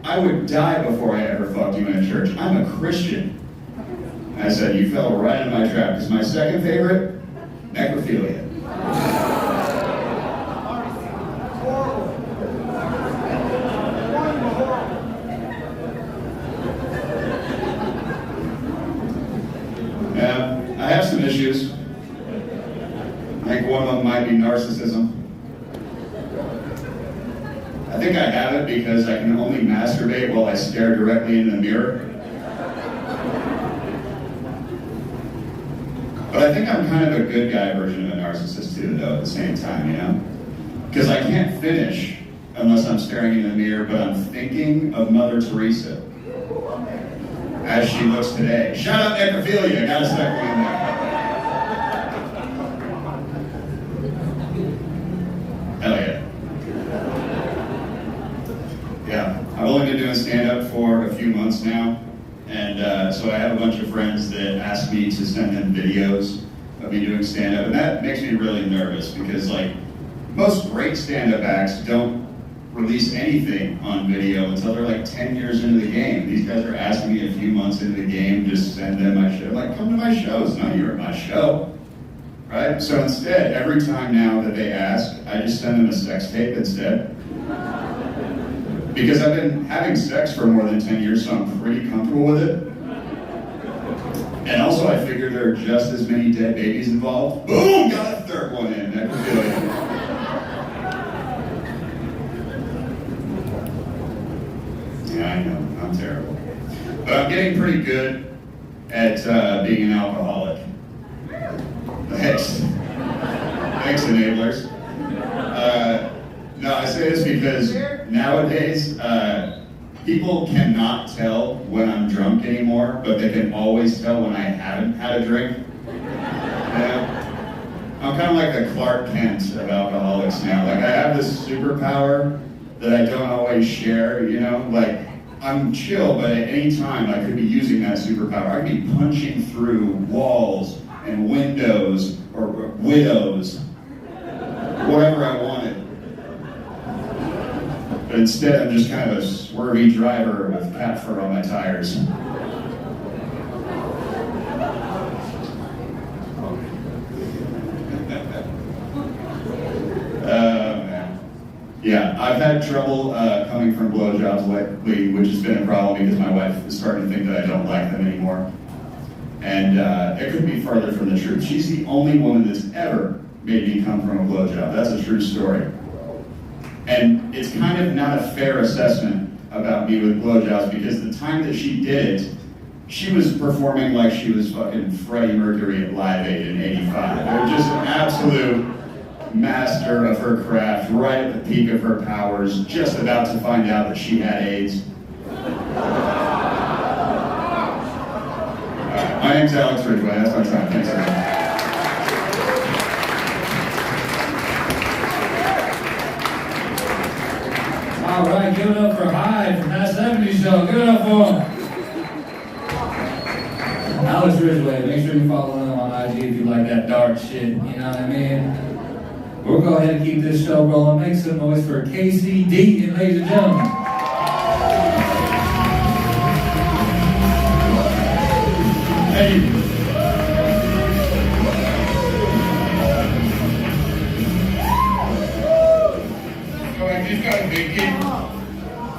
I would die before I ever fucked you in a church. I'm a Christian. I said, you fell right in my trap, because my second favorite, necrophilia. Yeah, I have some issues. I think one of them might be narcissism. I think I have it because I can only masturbate while I stare directly in the mirror. But I think I'm kind of a good guy version of a narcissist too, though, at the same time, you know? Because I can't finish unless I'm staring in the mirror, but I'm thinking of Mother Teresa as she looks today. Shout out necrophilia, gotta stuck one in there. Hell yeah. Yeah, I've only been doing stand-up for a few months now. And so I have a bunch of friends that ask me to send them videos of me doing stand-up, and that makes me really nervous because, like, most great stand-up acts don't release anything on video until they're like 10 years into the game. These guys are asking me a few months into the game, just send them my show. Like, come to my shows. No, you're at my show, right? So instead, every time now that they ask, I just send them a sex tape instead. Because I've been having sex for more than 10 years, so I'm pretty comfortable with it. And also, I figure there are just as many dead babies involved. Boom! Got a third one in. Necrophilia. Yeah, I know. I'm terrible. But I'm getting pretty good at being an alcoholic. Thanks. Thanks, enablers. No, I say this because nowadays, people cannot tell when I'm drunk anymore, but they can always tell when I haven't had a drink. I'm kind of like the Clark Kent of alcoholics now. Like, I have this superpower that I don't always share, you know? Like, I'm chill, but at any time I could be using that superpower. I could be punching through walls and windows or widows, whatever I wanted. But instead, I'm just kind of a swervy driver with cat fur on my tires. Man. Yeah, I've had trouble coming from blowjobs lately, which has been a problem because my wife is starting to think that I don't like them anymore. And it couldn't be farther from the truth. She's the only woman that's ever made me come from a blowjob. That's a true story. And it's kind of not a fair assessment about me with blowjobs because the time that she did it, she was performing like she was fucking Freddie Mercury at Live Aid in '85. They were just an absolute master of her craft, right at the peak of her powers, just about to find out that she had AIDS. My name's Alex Ridgway. That's my time. Thanks, everyone. All right, give it up for Hyde from that 70s show. Give it up for him. Alex Ridgway. Make sure you follow him on IG if you like that dark shit. You know what I mean? We'll go ahead and keep this show rolling. Make some noise for Casey Deaton, ladies and gentlemen. Thank you. So I just got evicted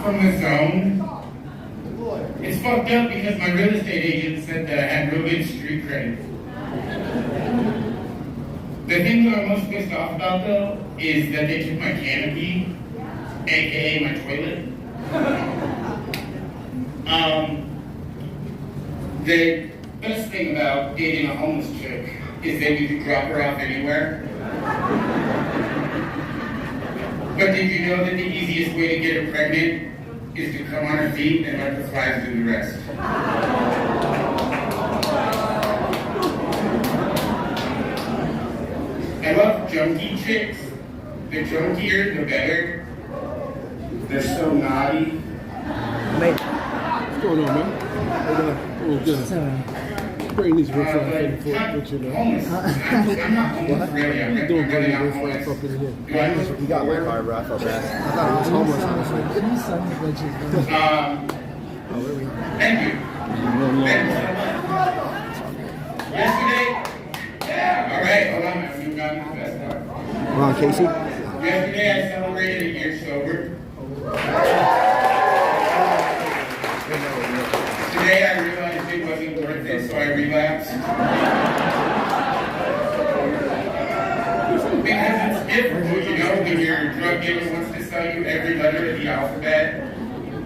from the zone. It's fucked up because my real estate agent said that I had real good street credit. The thing that I'm most pissed off about though is that they took my canopy, aka my toilet. The best thing about dating a homeless chick is that you can drop her off anywhere. But did you know that the easiest way to get her pregnant is to come on her feet and let the flies do the rest? I love junkie chicks. The junkier, the better. They're so naughty. What's going on, man? Oh, good. Bring these riff raff with you now. Homeless. I'm not homeless really. What are you doing really bringing not riff raff homeless. up in here? Do I look You got where? Raff up there. I thought it was homeless, honestly. Thank you. Thank you so much. Yesterday, yeah, all right, hold on, I've moved on to the best part. Come on, Casey. Yesterday I celebrated a year sober. Today I realized it wasn't worth it, so I relapsed. Because it's difficult, you know, when your drug dealer wants to sell you every letter of the alphabet.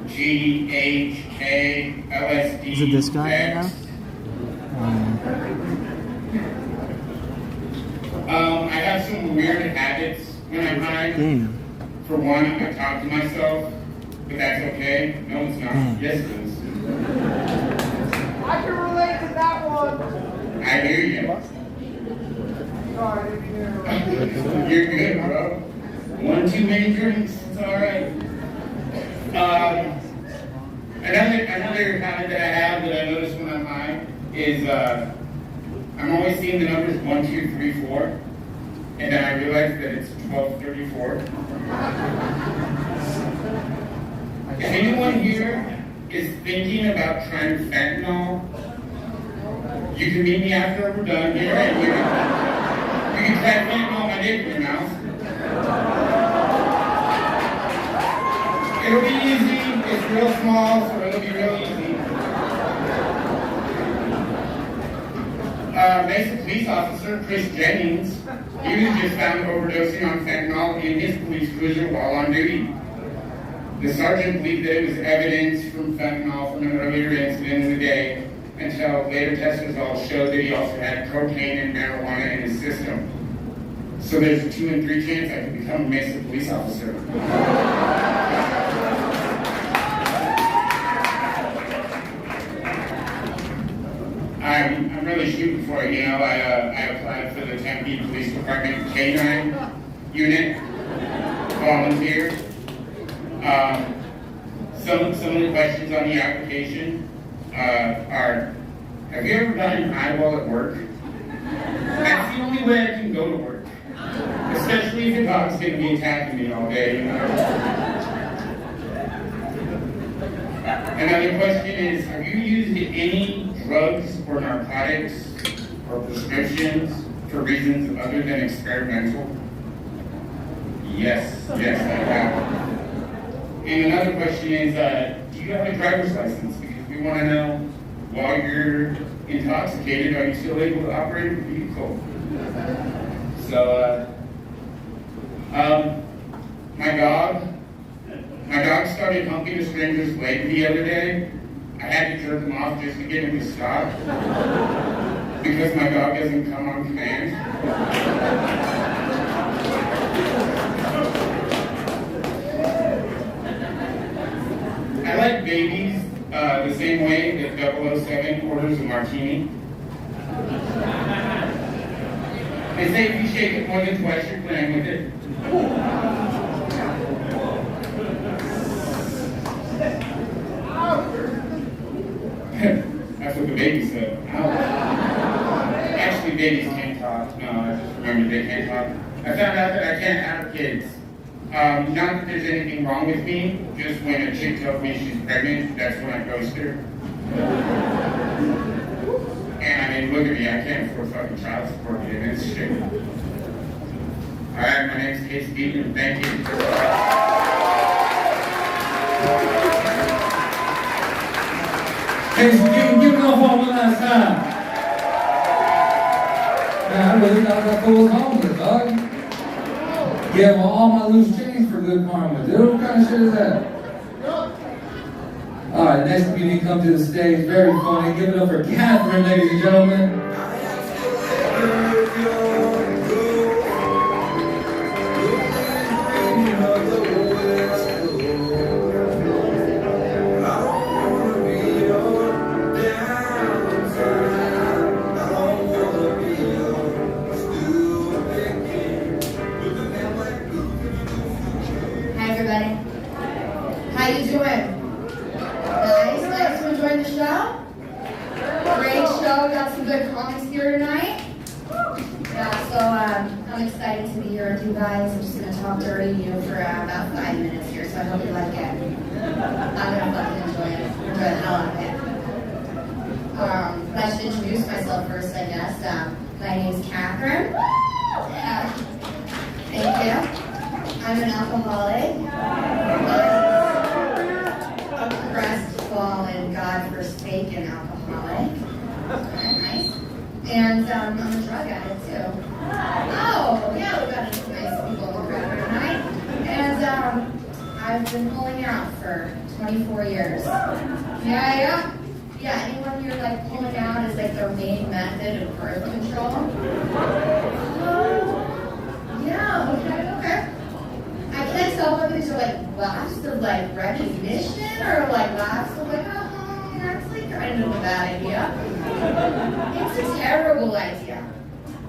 G, H, K, LSD, Is it this guy right now? X. I have some weird habits when I'm high. Damn. For one, I talk to myself, but that's okay. No, it's not. Yes, it is. I can relate to that one. I hear you. Sorry, didn't hear. You're good, bro. One too many drinks. It's all right. Another habit that I have that I notice when I'm high is I'm always seeing the numbers 1, 2, 3, 4, and then I realize that it's 12:34. If anyone here is thinking about trying fentanyl, you can meet me after we're done here, and you can try fentanyl my dick in your mouth. It'll be easy. It's real small, so it'll be real easy. Basic police officer Chris Jennings, he was just found overdosing on fentanyl in his police cruiser while on duty. The sergeant believed that it was evidence from fentanyl from an earlier incident in the day, until later test results showed that he also had cocaine and marijuana in his system. So there's a 2 in 3 chance I could become a Mesa police officer. I'm really shooting for it, you know. I applied for the Tempe Police Department K-9 unit, volunteer. Some of the questions on the application are, have you ever gotten high while at work? That's the only way I can go to work. Especially if a dog's going to be attacking me all day, you know. Another question is, have you used any drugs or narcotics or prescriptions for reasons other than experimental? Yes, I have. And another question is, do you have a driver's license? Because we want to know, while you're intoxicated, are you still able to operate a vehicle? So, my dog started humping a stranger's leg the other day. I had to jerk him off just to get him to stop. Because my dog doesn't come on command. I like babies the same way that 007 orders a martini. They say if you shake it more than twice, you're playing with it. I what the baby said. Ouch. Actually, babies can't talk. No, I just remembered they can't talk. I found out that I can't have kids. Not that there's anything wrong with me, just when a chick tells me she's pregnant, that's when I ghost her. And I mean, look at me, I can't afford fucking child support payments, shit. Alright, my name's Casey Beaton, thank you. Casey Beaton, give it up one last time. Man, I really thought that fool was homeless, dog. Yeah, well, all my loose change for good karma, dude. What kind of shit is that? Alright, next comedian come to the stage. Very funny. Give it up for Catherine, ladies and gentlemen. Hi everybody. How you doing? Nice to enjoy the show. Great show, got some good comics here tonight. Yeah, so I'm excited to be here with you guys. I'm just gonna talk dirty to you for about 5 minutes here, so I hope you like it. I'm gonna fucking enjoy it. Enjoy the hell out of it. I should introduce myself first, I guess. My name's Catherine. Thank you. I'm an alcoholic. A crestfallen, God-forsaken alcoholic. Okay, nice. And I'm a drug addict too. Oh, yeah, we got some nice people in the crowd tonight. And I've been pulling out for 24 years. Yeah. Anyone here like pulling out is like their main method of birth control? Yeah, okay. I can't tell whether these are like laughs of like recognition or like laughs of like, oh, that's like kind of a bad idea. It's a terrible idea.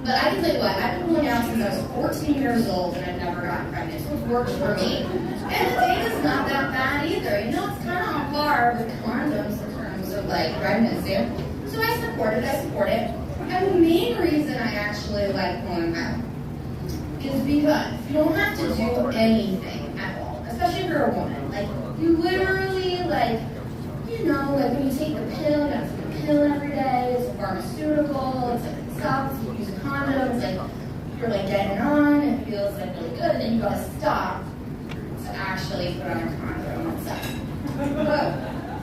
But I can tell you what, I've been pulling out since I was 14 years old and I've never gotten pregnant. So it works for me. And the data's not that bad either. You know, it's kind of on par with condoms in terms of like pregnancy. So I support it. And the main reason I actually like pulling out is because you don't have to do anything at all, especially if you're a woman. Like, you literally, like, you know, like when you take the pill, you have to take a pill every day, it's a pharmaceutical, it's like it sucks, you use a condom, it's like you're like getting on, it feels like really good, and then you gotta stop to actually put on a condom, it sucks. But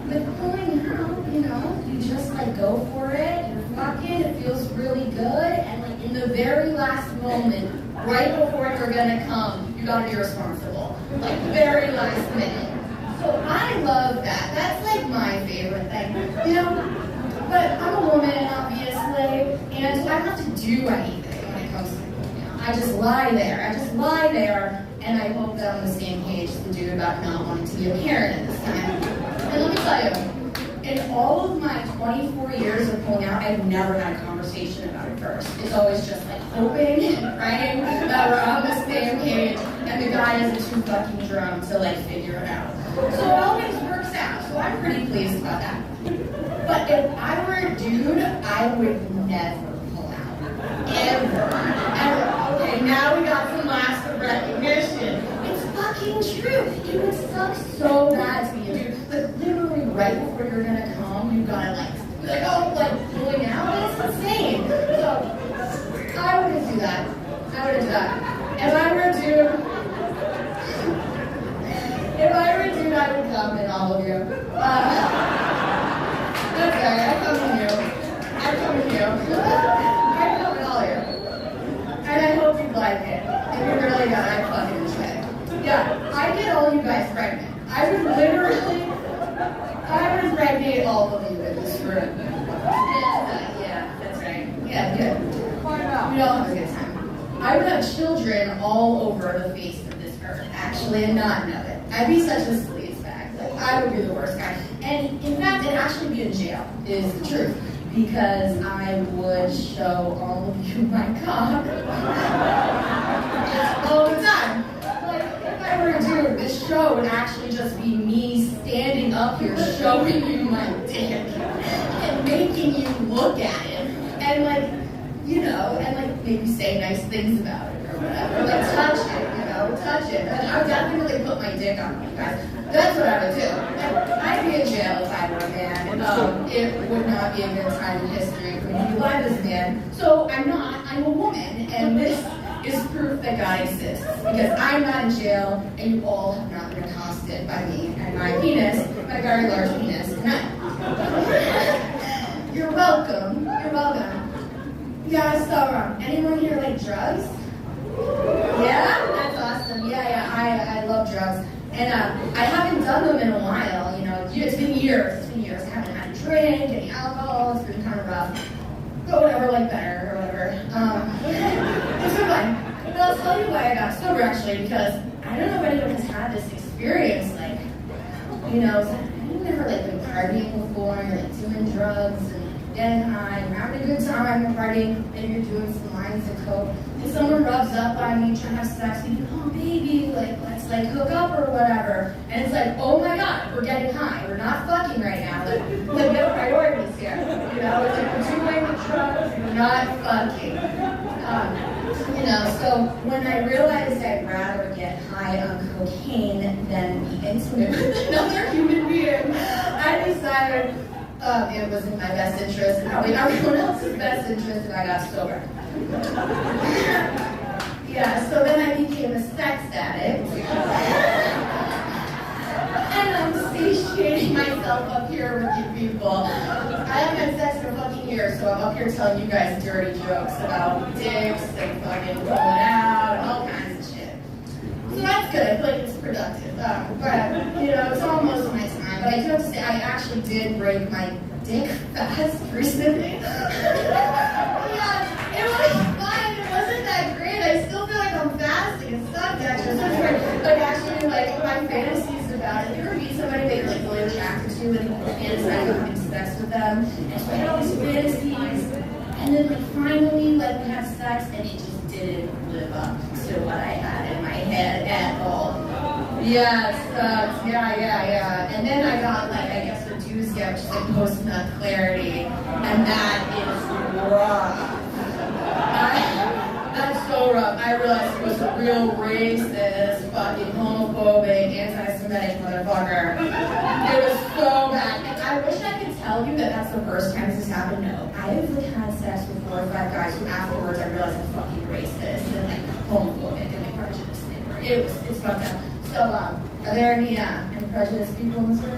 with pulling out, you know, you just like go for it, you're fucking, it feels really good, and like in the very last moment, right before you're gonna come, you gotta be responsible. Like very last minute. So I love that. That's like my favorite thing. You know? But I'm a woman, obviously, and so I don't have to do anything when it comes to pulling out. I just lie there. And I hope that I'm on the same page as the dude about not wanting to be a parent at this time. And let me tell you, in all of my 24 years of pulling out, I've never had a conversation about it first. It's always just like hoping and praying that we're on the same page and the guy isn't too fucking drunk to like figure it out. So it always works out. So I'm pretty pleased about that. But if I were a dude, I would never pull out. Ever. Okay, now we got some laughs of recognition. It's fucking true. It would suck so bad to be a dude. Like literally right before you're gonna come, you gotta like oh, like pulling out. It's insane. So I wouldn't do that. If I were a dude, I would come in all of you. Okay, I come in you. I come in all of you. And I hope you like it. If you really got, I fucking enjoy it. Yeah, I get all you guys pregnant. I would impregnate all of you in this room. Yeah, that's right. Yeah, good. We all have a good time. I would have children all over the face of this earth, actually, and not know it. I'd be such a sleazebag. Like, I would be the worst guy. And in fact, I'd actually be in jail, is the truth. Because I would show all of you my cock all the time. Like, if I were to do this show, it would actually just be me standing up here showing you my dick and making look at him and like, you know, and like maybe say nice things about it or whatever. Like touch it, you know, touch it. And I would definitely put my dick on you guys. That's what I would do. I'd be in jail if I were a man. It would not be a good time in history for me to lie this man. So I'm not, I'm a woman, and this is proof that God exists. Because I'm not in jail, and you all have not been accosted by me and my penis, my very large penis, tonight. You're welcome. You're welcome. Yeah, so anyone here like drugs? Yeah? That's awesome. Yeah, I love drugs. And I haven't done them in a while, you know. It's been years. I haven't had a drink, any alcohol. It's been kind of rough. But whatever, like better or whatever. It's been fun. But I'll tell you why I got sober, actually, because I don't know if anyone has had this experience, like, you know, you've never like been partying before, and you're like doing drugs and getting high, and having a good time and partying, maybe you're doing some lines of coke, and someone rubs up on you, trying to have sex, and you go, oh baby, like let's like hook up or whatever, and it's like, oh my god, we're getting high, we're not fucking right now, like we have priorities here, you know, it's like we're doing the drugs, we're not fucking, you know, so when I realized I'd rather get high on cocaine than be intimate with another human being, I decided it was in my best interest, and probably everyone else's best interest, and I got sober. Yeah, so then I became a sex addict. And I'm satiating myself up here with you people. I haven't had sex in a fucking year, so I'm up here telling you guys dirty jokes about dicks and fucking going out and all kinds of shit. So that's good, I feel like it's productive. But, you know, it's almost my time. But I do have to say, I actually did break my dick fast recently. Yeah, it was fun. It wasn't that great. I still feel like I'm fasting. It sucked, actually. So it's weird. Like, actually, like, my fantasies about it. You ever meet somebody that you're, like, really attracted to and you fantasize about having sex with them? And so I had all these fantasies. And then, like, finally, like, we had sex, and it just didn't live up to what I had in my head at all. Yeah, it sucks. Yeah. And then I got, like, I guess what dudes get, which is like post-nut clarity, and that is rough. That's so rough. I realized it was a real racist, fucking homophobic, anti-Semitic motherfucker. It was so bad. And I wish I could tell you that that's the first time this has happened. No, I've like had sex with 4 or 5 guys who afterwards I realized I'm fucking racist and like homophobic and like prejudiced. It's fucked up. So, are there any prejudiced people in this room?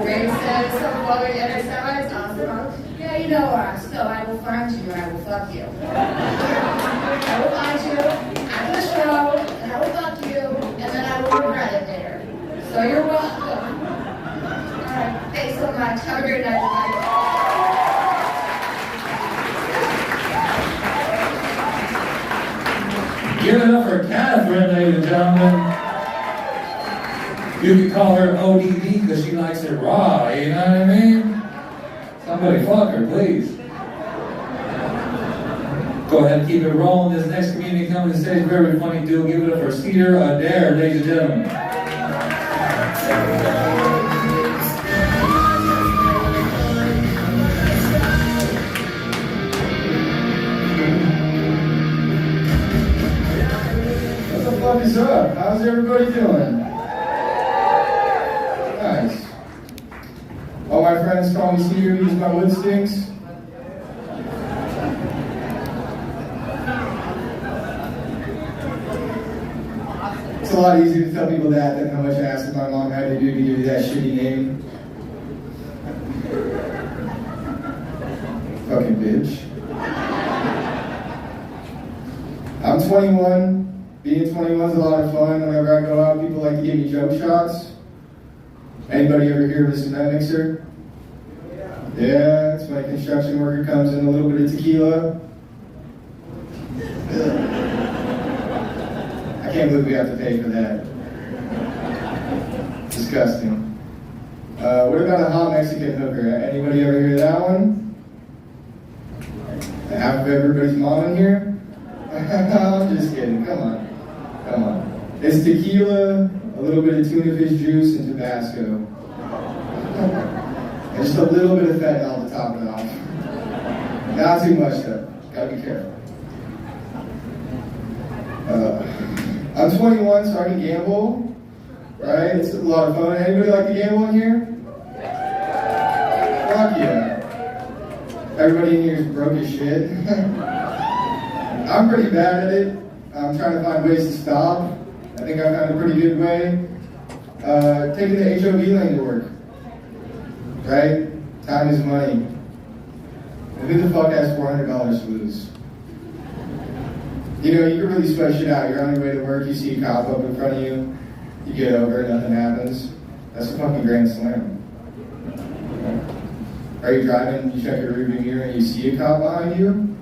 Racist, homophobic, anti-Semites? Awesome. Yeah, you know us. So I will find you and I will fuck you. I will find you after the show and I will fuck you and then I will regret it later. So you're welcome. Alright, thanks so much. Have a great night, everybody. Give it up for Catherine, ladies and gentlemen. You can call her ODD because she likes it raw, you know what I mean? Somebody fuck her, please. Go ahead and keep it rolling. This next comedian coming to stage, very funny dude. Give it up for Cedar Adair, ladies and gentlemen. What the fuck is up? How's everybody doing? Nice. All my friends call me Cedar because my wood stinks. It's a lot easier to tell people that than how much acid my mom had to do to give you that shitty name. Fucking bitch. I'm 21. Being 21 is a lot of fun. Whenever I go out, people like to give me joke shots. Anybody ever hear of a cement mixer? Yeah, it's when a construction worker comes in a little bit of tequila. I can't believe we have to pay for that. Disgusting. What about a hot Mexican hooker? Anybody ever hear that one? Half of everybody's mom in here? I'm just kidding, come on. It's tequila, a little bit of tuna fish juice, and Tabasco. And just a little bit of fentanyl to top it off. Not too much though. Gotta be careful. I'm 21, so I can gamble. Right? It's a lot of fun. Anybody like to gamble in here? Fuck yeah. Everybody in here is broke as shit. I'm pretty bad at it. I'm trying to find ways to stop. I think I found a pretty good way. Taking the HOV lane to work. Right? Time is money. And who the fuck has $400 to lose? You know, you can really sweat shit out. You're on your way to work, you see a cop up in front of you, you get over it, nothing happens. That's a fucking grand slam. Are you driving, you check your rearview mirror, and you see a cop behind you,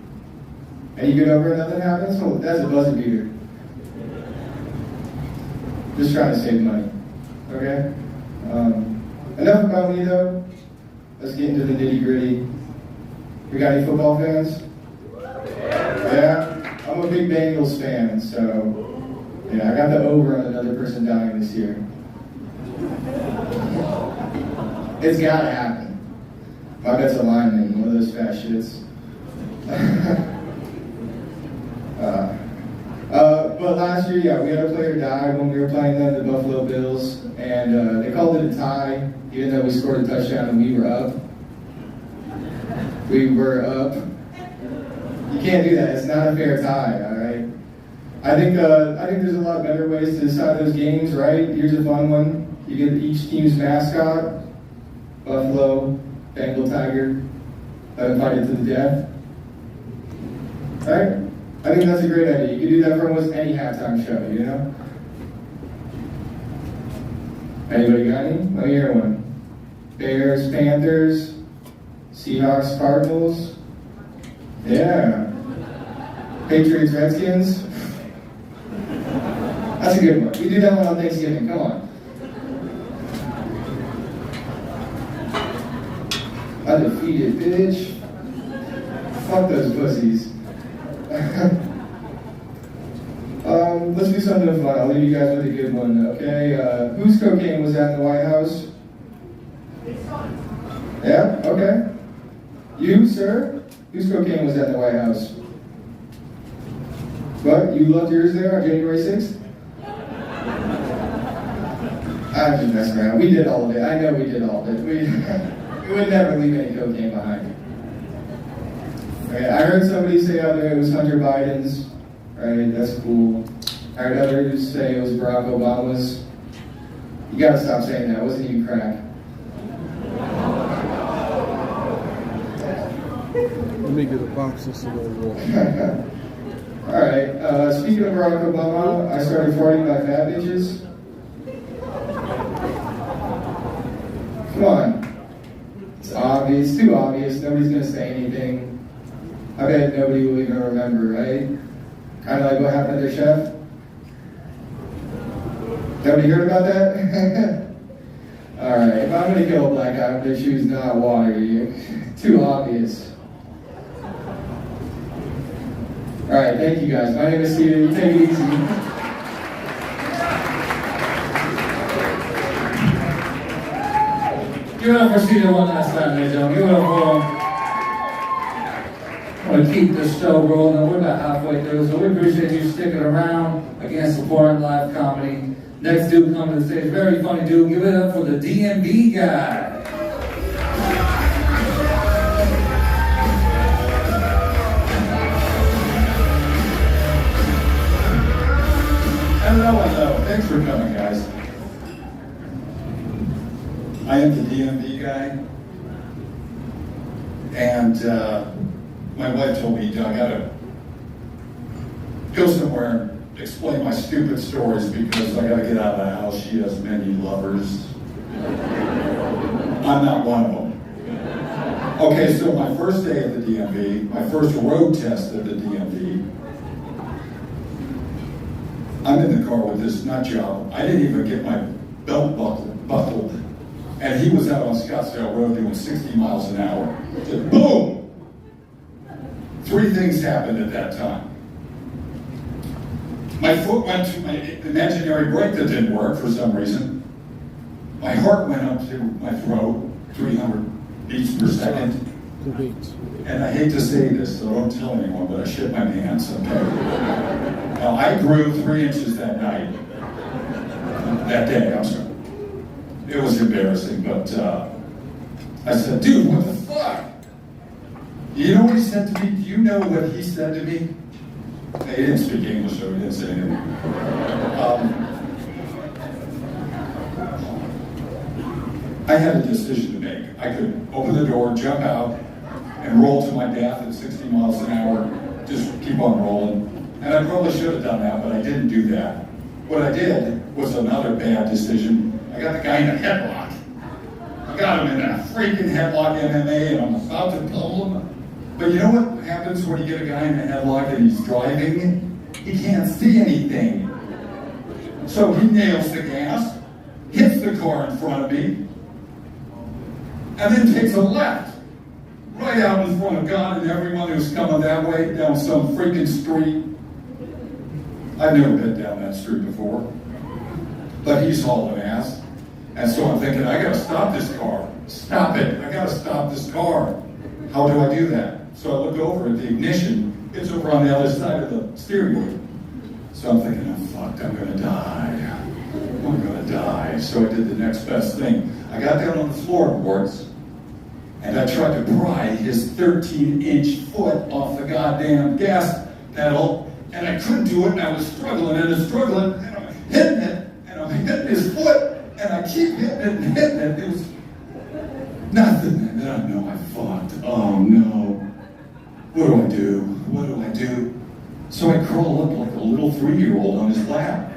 and you get over it, nothing happens? Well, that's a buzzer beater. Just trying to save money. Okay? Enough about me though. Let's get into the nitty gritty. We got any football fans? Yeah? I'm a big Bengals fan, so yeah, I got the over on another person dying this year. It's gotta happen. My bet's a lineman, one of those fat shits. But last year, yeah, we had a player die when we were playing them, the Buffalo Bills, and they called it a tie, even though we scored a touchdown and we were up. We were up. You can't do that. It's not a fair tie, all right? I think there's a lot better ways to decide those games, right? Here's a fun one. You get each team's mascot, Buffalo, Bengal Tiger, fight it to the death. Right? I think that's a great idea. You can do that for almost any halftime show, you know? Anybody got any? Let me hear one. Bears, Panthers, Seahawks, Cardinals. Yeah. Patriots, Redskins. That's a good one. We do that one on Thanksgiving. Come on. Undefeated, bitch. Fuck those pussies. Let's do something fun. I'll leave you guys with a good one, okay? Whose cocaine was at in the White House? Yeah? Okay. You, sir? Whose cocaine was at the White House? What? You left yours there on January 6th? I'm just messing around. We did all of it. I know we did all of it. We would never leave any cocaine behind. Okay, I heard somebody say out there it was Hunter Biden's. Right, that's cool. I heard others say it was Barack Obama's. You gotta stop saying that. It wasn't even crack. Let me get a box of some water. Alright, speaking of Barack Obama, I started farting by fat bitches. Come on. It's obvious, it's too obvious, nobody's gonna say anything. I bet nobody will even remember, right? Kind of like what happened to their chef. Nobody heard about that? Alright, if I'm gonna kill a black guy, I'm gonna choose not water. Too obvious. Alright, thank you guys. My name is Steven. Take it easy. Give it up for Steven one last time, ladies and gentlemen. Give it up for him. I want to keep this show rolling. We're about halfway through, so we appreciate you sticking around. Again, supporting live comedy. Next dude coming to the stage, very funny dude. Give it up for the DMV guy. Hello. Thanks for coming, guys. I am the DMV guy, and my wife told me, I gotta go somewhere and explain my stupid stories because I gotta get out of the house. She has many lovers. I'm not one of them. Okay, so my first day at the DMV, my first road test at the DMV, I'm in the car with this nut job. I didn't even get my belt buckled. And he was out on Scottsdale Road doing 60 miles an hour. Just boom! 3 things happened at that time. My foot went to my imaginary brake that didn't work for some reason. My heart went up to my throat, 300 beats per second. debates. And I hate to say this, so don't tell anyone, but I shit my pants, okay? Now, I grew 3 inches that night. That day, I'm sorry. It was embarrassing, but I said, dude, what the fuck? You know what he said to me? Do you know what he said to me? He didn't speak English, so he didn't say anything. I had a decision to make. I could open the door, jump out, and roll to my death at 60 miles an hour, just keep on rolling. And I probably should have done that, but I didn't do that. What I did was another bad decision. I got the guy in a headlock. I got him in a freaking headlock MMA, and I'm about to pummel him. But you know what happens when you get a guy in a headlock and he's driving? He can't see anything. So he nails the gas, hits the car in front of me, and then takes a left, right out in front of God and everyone who's coming that way down some freaking street. I've never been down that street before, but he's hauling ass. And so I'm thinking, I gotta stop this car. Stop it, I gotta stop this car. How do I do that? So I look over at the ignition, it's over on the other side of the steering wheel. So I'm thinking, oh fuck, I'm gonna die. I'm gonna die. So I did the next best thing. I got down on the floorboards, and I tried to pry his 13-inch foot off the goddamn gas pedal, and I couldn't do it, and I was struggling, and I'm hitting it, and I'm hitting his foot, and I keep hitting it and hitting it. It was nothing. And then I know I fucked. Oh no. What do I do? What do I do? So I crawl up like a little 3-year-old on his lap.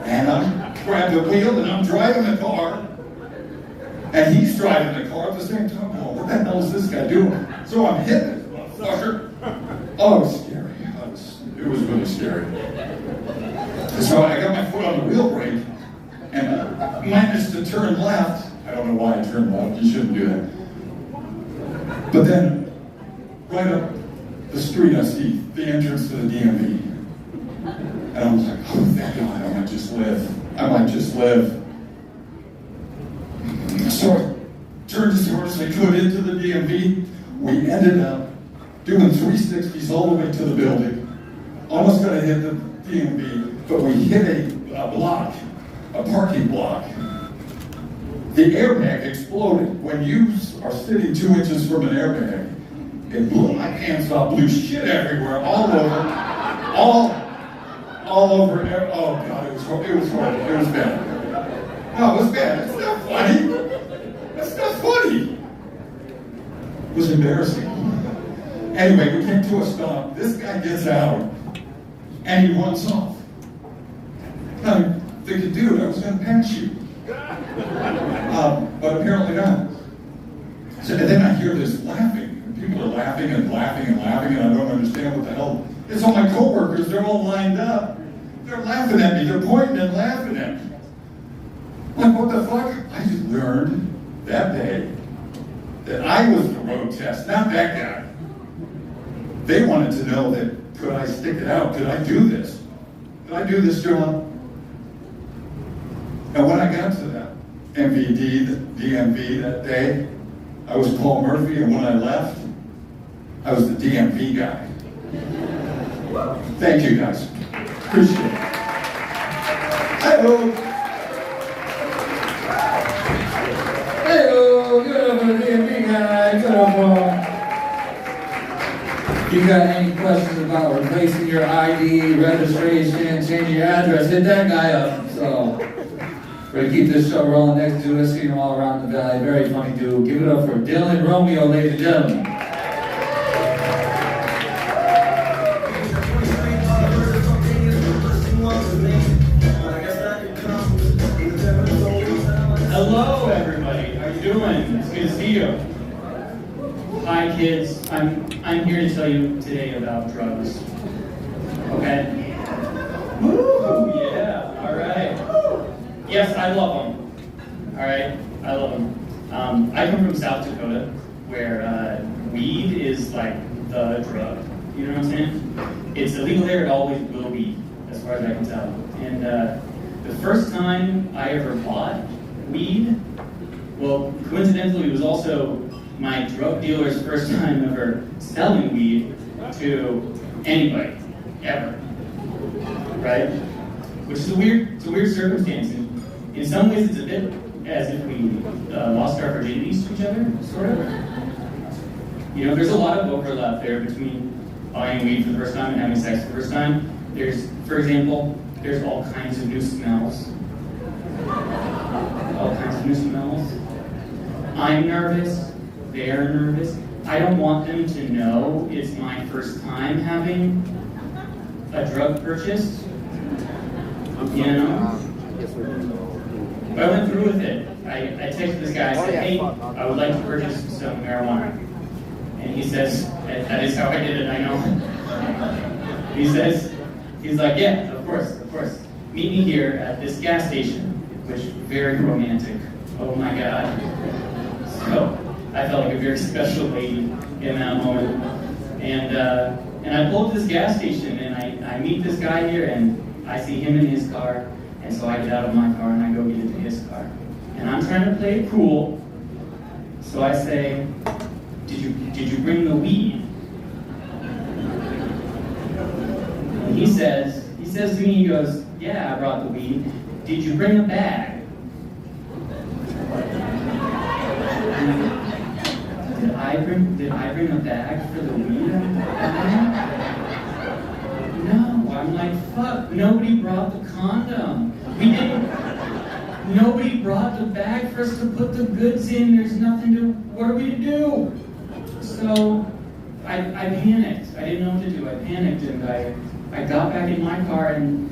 And I grab the wheel and I'm driving the car. And he's driving the car at the same time. Oh, what the hell is this guy doing? So I'm hitting it, motherfucker. Oh, it was scary. It was really scary. So I got my foot on the wheel brake and I managed to turn left. I don't know why I turned left. You shouldn't do that. But then, right up the street, I see the entrance to the DMV. And I was like, oh, thank God, I might just live. I might just live. So I turned as hard as I could into the DMV. We ended up doing 360s all the way to the building. Almost got to hit the DMV, but we hit a block, a parking block. The airbag exploded. When you are sitting 2 inches from an airbag, it blew my pants off, blew shit everywhere, all over. Oh God, it was horrible. It was bad. No, it was bad. It's not funny. That's not funny. It was embarrassing. Anyway, we came to a stop. This guy gets out, and he runs off. I'm thinking, dude, I was going to pass you. But apparently not. So, and then I hear this laughing. People are laughing and laughing and laughing, and I don't understand what the hell. It's all my coworkers. They're all lined up. They're laughing at me. They're pointing and laughing at me. Like, what the fuck? I just learned that day that I was the road test, not that guy. They wanted to know that, could I stick it out? Could I do this? Could I do this, John? And when I got to that MVD, the DMV that day, I was Paul Murphy, and when I left, I was the DMV guy. Thank you, guys. Appreciate it. Hello. Hey-o, good up for the DMV guy, good up If you got any questions about replacing your ID, registration, changing your address, hit that guy up. So, we're going to keep this show rolling. Next to us, seen him all around the valley. Very funny dude. Give it up for Dylan Romeo, ladies and gentlemen. Hello, everybody. How you doing? It's good to see you. Hi, kids. I'm here to tell you today about drugs. Okay? Woo! Yeah. All right. Yes, I love them. All right, I love them. I come from South Dakota, where weed is like the drug. You know what I'm saying? It's illegal there. It always will be, as far as I can tell. And the first time I ever bought weed, well, coincidentally, it was also my drug dealer's first time ever selling weed to anybody, ever. Right? Which is a weird circumstance. In some ways, it's a bit as if we lost our virginities to each other, sort of. You know, there's a lot of overlap there between buying weed for the first time and having sex for the first time. There's, for example, there's all kinds of new smells. All kinds of new smells. I'm nervous. They're nervous. I don't want them to know it's my first time having a drug purchase. You know? But I went through with it. I texted this guy, I said, hey, I would like to purchase some marijuana. And he says, that is how I did it, I know. He's like, yeah, of course. Meet me here at this gas station, which is very romantic. Oh my God. So, I felt like a very special lady in that moment. And I pull up to this gas station, and I meet this guy here, and I see him in his car, and so I get out of my car, and I go get into his car. And I'm trying to play it cool, so I say, did you bring the weed? And he says to me, he goes, yeah, I brought the weed. Did you bring a bag? Did I bring a bag for the weed? No, I'm like, fuck, nobody brought the condom. Nobody brought the bag for us to put the goods in. There's nothing to, what are we to do? So I panicked. I didn't know what to do. I panicked, and I got back in my car, and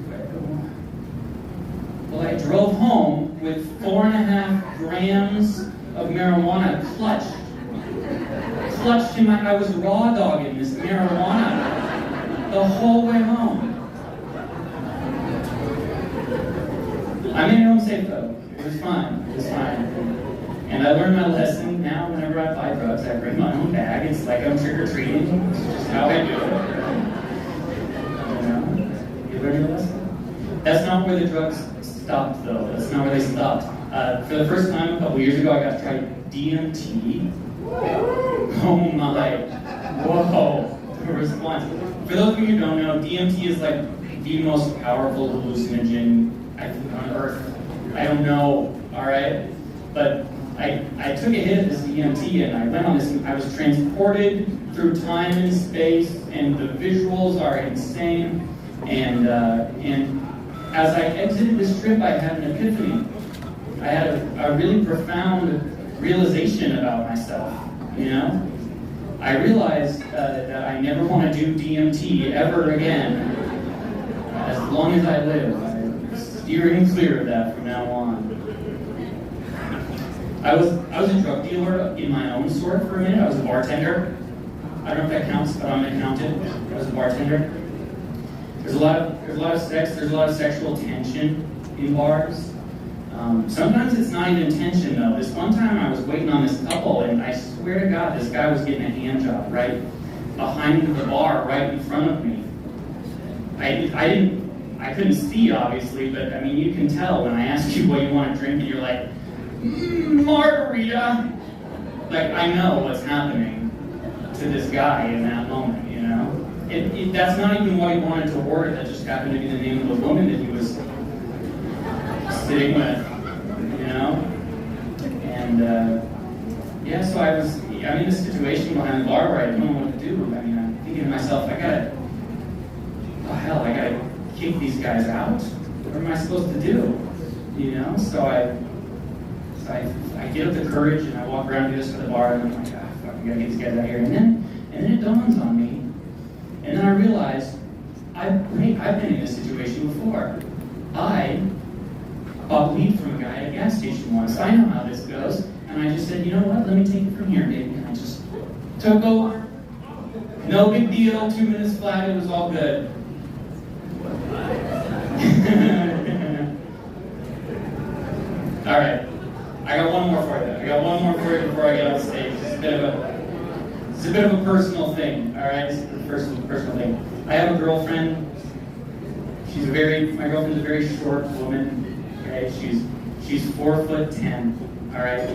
well, I drove home with 4.5 grams of marijuana clutched in my, I was raw dogging this marijuana the whole way home. I made it home safe though. It was fine. And I learned my lesson. Now whenever I buy drugs, I bring my own bag. It's like I'm trick-or-treating. It's just how I do it. You know? You learn your lesson? That's not where the drugs stopped though. That's not where they stopped. For the first time a couple years ago, I got to try DMT. Oh my. Whoa. The response. For those of you who don't know, DMT is like the most powerful hallucinogen on earth. I don't know, alright? But I took a hit of this DMT, and I went on this, and I was transported through time and space, and the visuals are insane. And as I exited this trip, I had an epiphany. I had a really profound realization about myself, you know? I realized that I never want to do DMT ever again, as long as I live. I'm steering clear of that from now on. I was a drug dealer in my own sort for a minute. I was a bartender. I don't know if that counts, but I'm an accountant. I was a bartender. There's a lot of sex. There's a lot of sexual tension in bars. Sometimes it's not even tension though. This one time I was waiting on this couple, and I swear to God, this guy was getting a hand job right behind the bar, right in front of me. I couldn't see obviously, but I mean you can tell when I ask you what you want to drink, and you're like, margarita. Like I know what's happening to this guy in that moment, you know. That's not even what he wanted to order. That just happened to be the name of the woman that he was sitting with, you know? And, yeah, so I'm in this situation behind the bar where I don't know what to do. I mean, I'm thinking to myself, I gotta kick these guys out? What am I supposed to do? You know? So I get up the courage, and I walk around and do this for the bar, and I'm like, fuck, we gotta get these guys out of here. And then it dawns on me, and then I realize, I've been in this situation before. I bought weed from a guy at a gas station once. I know how this goes. And I just said, you know what, let me take it from here, baby. And I just took over. No big deal, 2 minutes flat, it was all good. All right, I got one more for you. Before I get on stage. It's a bit of a personal thing, all right? It's a personal thing. I have a girlfriend. My girlfriend's a very short woman. Okay, she's 4'10", all right,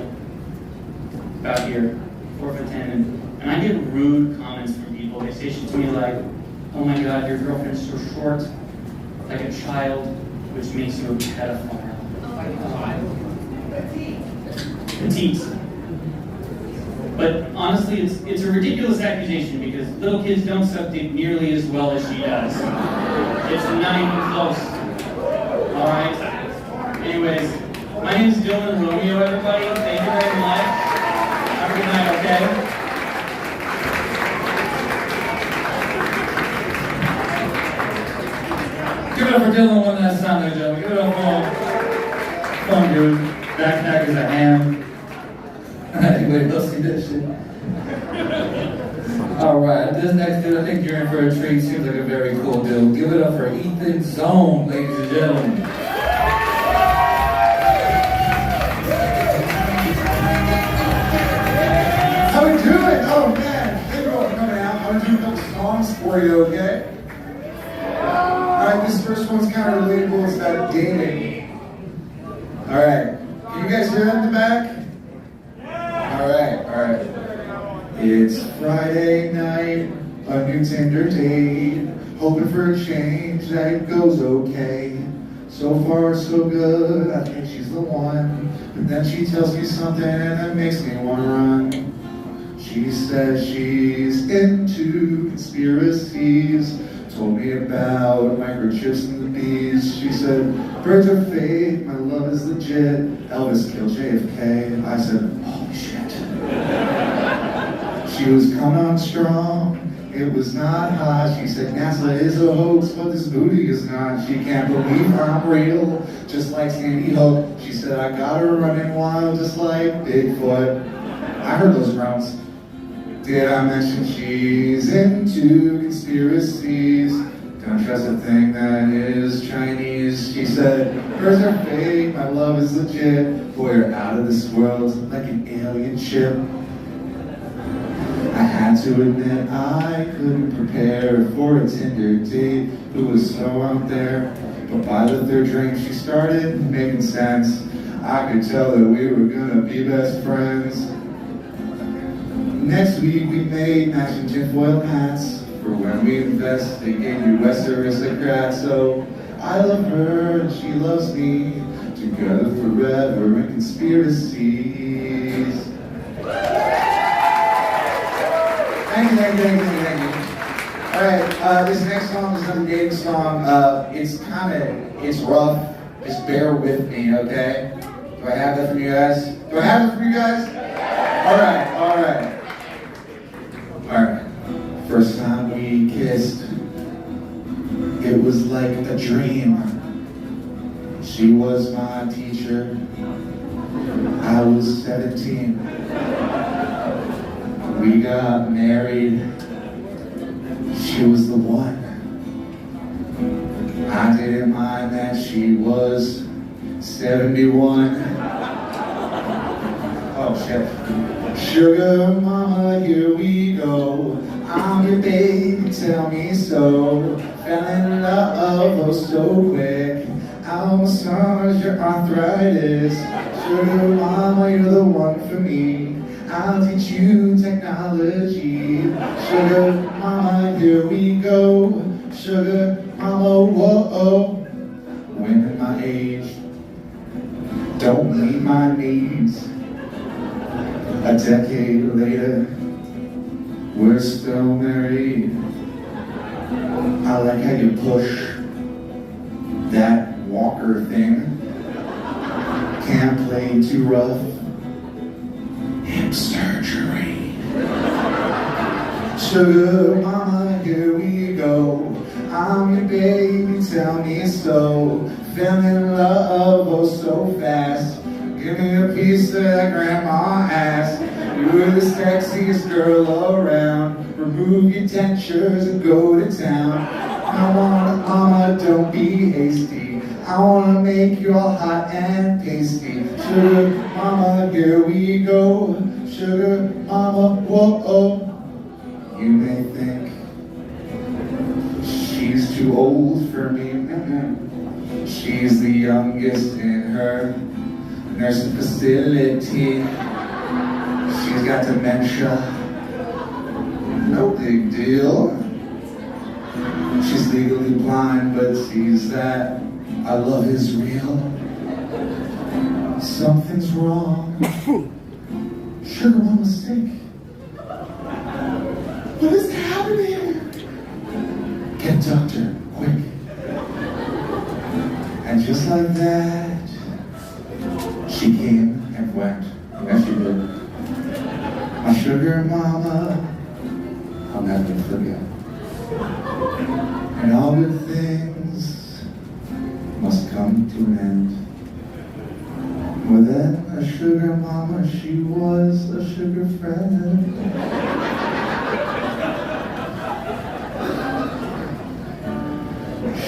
about here, 4'10", and I get rude comments from people. They say shit to me like, "Oh my God, your girlfriend's so short, like a child, which makes you a pedophile." Oh my God. Petite. But honestly, it's a ridiculous accusation because little kids don't suck dick nearly as well as she does. It's not even close. All right. Anyways, my name is Dylan Romeo, everybody. Thank you very much. Have a good night, okay? Give it up for Dylan one last time, ladies and gentlemen. Give it up for him. Fun dude. Backpack is a ham. Anybody else see that shit? Alright, this next dude, I think you're in for a treat. Seems like a very cool dude. Give it up for Ethan Zone, ladies and gentlemen. How we doing? Oh man, thank you all for coming out. I'm gonna do a couple songs for you, okay? Alright, this first one's kind of relatable. It's about dating. Alright, can you guys hear that in the back? Alright. It's Friday night, a new Tinder date. Hoping for a change, that it goes okay. So far, so good, I think she's the one. But then she tells me something and that makes me want to run. She says she's into conspiracies. Told me about microchips and the bees. She said, birds are fake, my love is legit. Elvis killed JFK. I said, holy shit. She was coming on strong, it was not hot. She said NASA is a hoax, but this booty is not. She can't believe I'm real, just like Sandy Hook. She said I got her running wild, just like Bigfoot. I heard those grunts. Did I mention she's into conspiracies? Don't trust a thing that is Chinese. She said, birds are fake, my love is legit. Boy, you're out of this world like an alien ship. I had to admit I couldn't prepare for a Tinder date who was so out there. But by the third drink she started making sense. I could tell that we were gonna be best friends. Next week we made matching tinfoil hats for when we investigate U.S. aristocrats. So I love her and she loves me, together forever in conspiracies. Thank you. Alright, this next song is another dating song. It's rough. Just bear with me, okay? Do I have that from you guys? Alright. First time we kissed, it was like a dream. She was my teacher. I was 17. We got married. She was the one. I didn't mind that she was 71. Oh shit. Sugar mama, here we go. I'm your baby, tell me so. Fell in love, oh so quick. I'll massage your arthritis. Sugar mama, you're the one for me. I'll teach you technology. Sugar mama, here we go. Sugar mama, whoa. Women my age don't meet my needs. A decade later, we're still married. I like how you push that walker thing. Can't play too rough. Hip surgery. Sugar mama, here we go. I'm your baby, tell me so. Fell in love, oh so fast. Give me a piece of that grandma ass. You're the sexiest girl around. Remove your dentures and go to town. I wanna, mama, don't be hasty. I wanna make you all hot and pasty. Sugar mama, here we go. Sugar mama, whoa. You may think she's too old for me. She's the youngest in her nursing facility. She She's got dementia. No big deal. She's legally blind, but sees that our love is real. Something's wrong. Sugar mama's sick. What is happening? Get a doctor, quick. And just like that, she came and went. Yes, she did. My sugar mama, I'll never forget. And all good things must come to an end. Well then, a sugar mama, she was a sugar friend.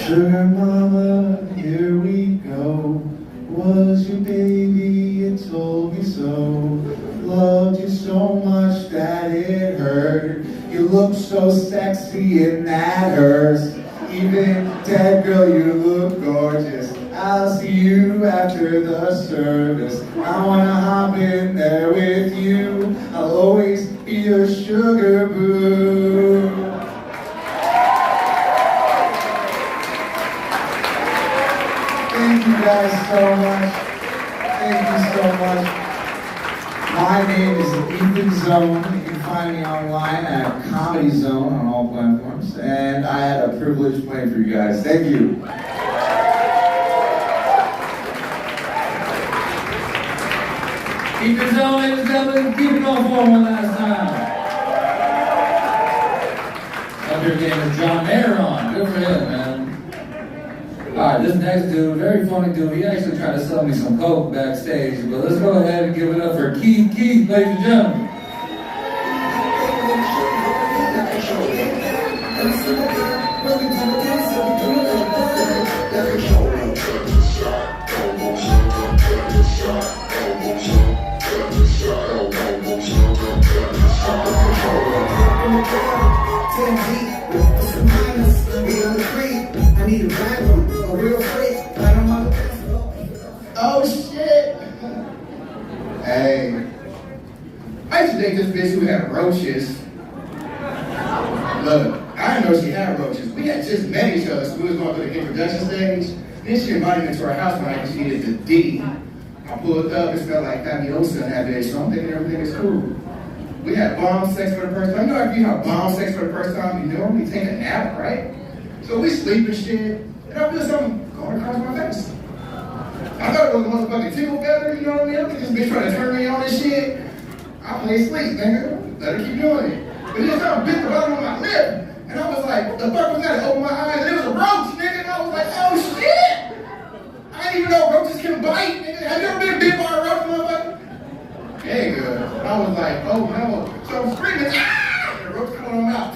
Sugar mama, here we go. Was your baby, you told me so. Loved you so much that it hurt. You look so sexy in that hearse. Even dead girl, you look gorgeous. I'll see you after the service. I wanna hop in there with you. I'll always be your sugar boo. Thank you guys so much. Thank you so much. My name is Ethan Zone. You can find me online at Comedy Zone on all platforms. And I had a privilege playing for you guys. Thank you. Ethan Zone, ladies and gentlemen, keep it on for one last time. Up here game is John Mayeron. Good for him, man. Alright, this next dude, very funny dude. He actually tried to sell me some coke backstage, but let's go ahead and give it up for Keith, ladies and gentlemen. I need a bad one, a real freak. Oh shit! Hey, I used to date this bitch who had roaches. Look, I didn't know she had roaches. We had just met each other, so we was going through the introduction stage. Then she invited me to her house one night because she needed the D. I pulled up, it smelled like Fabiosa in that bitch, so I'm thinking everything is cool. We had bomb sex for the first time. You know, if you have bomb sex for the first time, you normally take a nap, right? So we sleep and shit, and I feel something going across my face. I thought it was a motherfucking tickle feather, you know what I mean? I think this bitch trying to turn me on and shit. I play sleep, nigga. Let her keep doing it. But then something bit the bottom of my lip, and I was like, what the fuck was that? I opened my eyes, and it was a roach, nigga, and I was like, oh shit! I didn't even know roaches can bite, nigga. Have you ever been bit by a roach, motherfucker? Yeah, good. I was like, oh no. So I'm screaming, ah! And the roach coming on my mouth.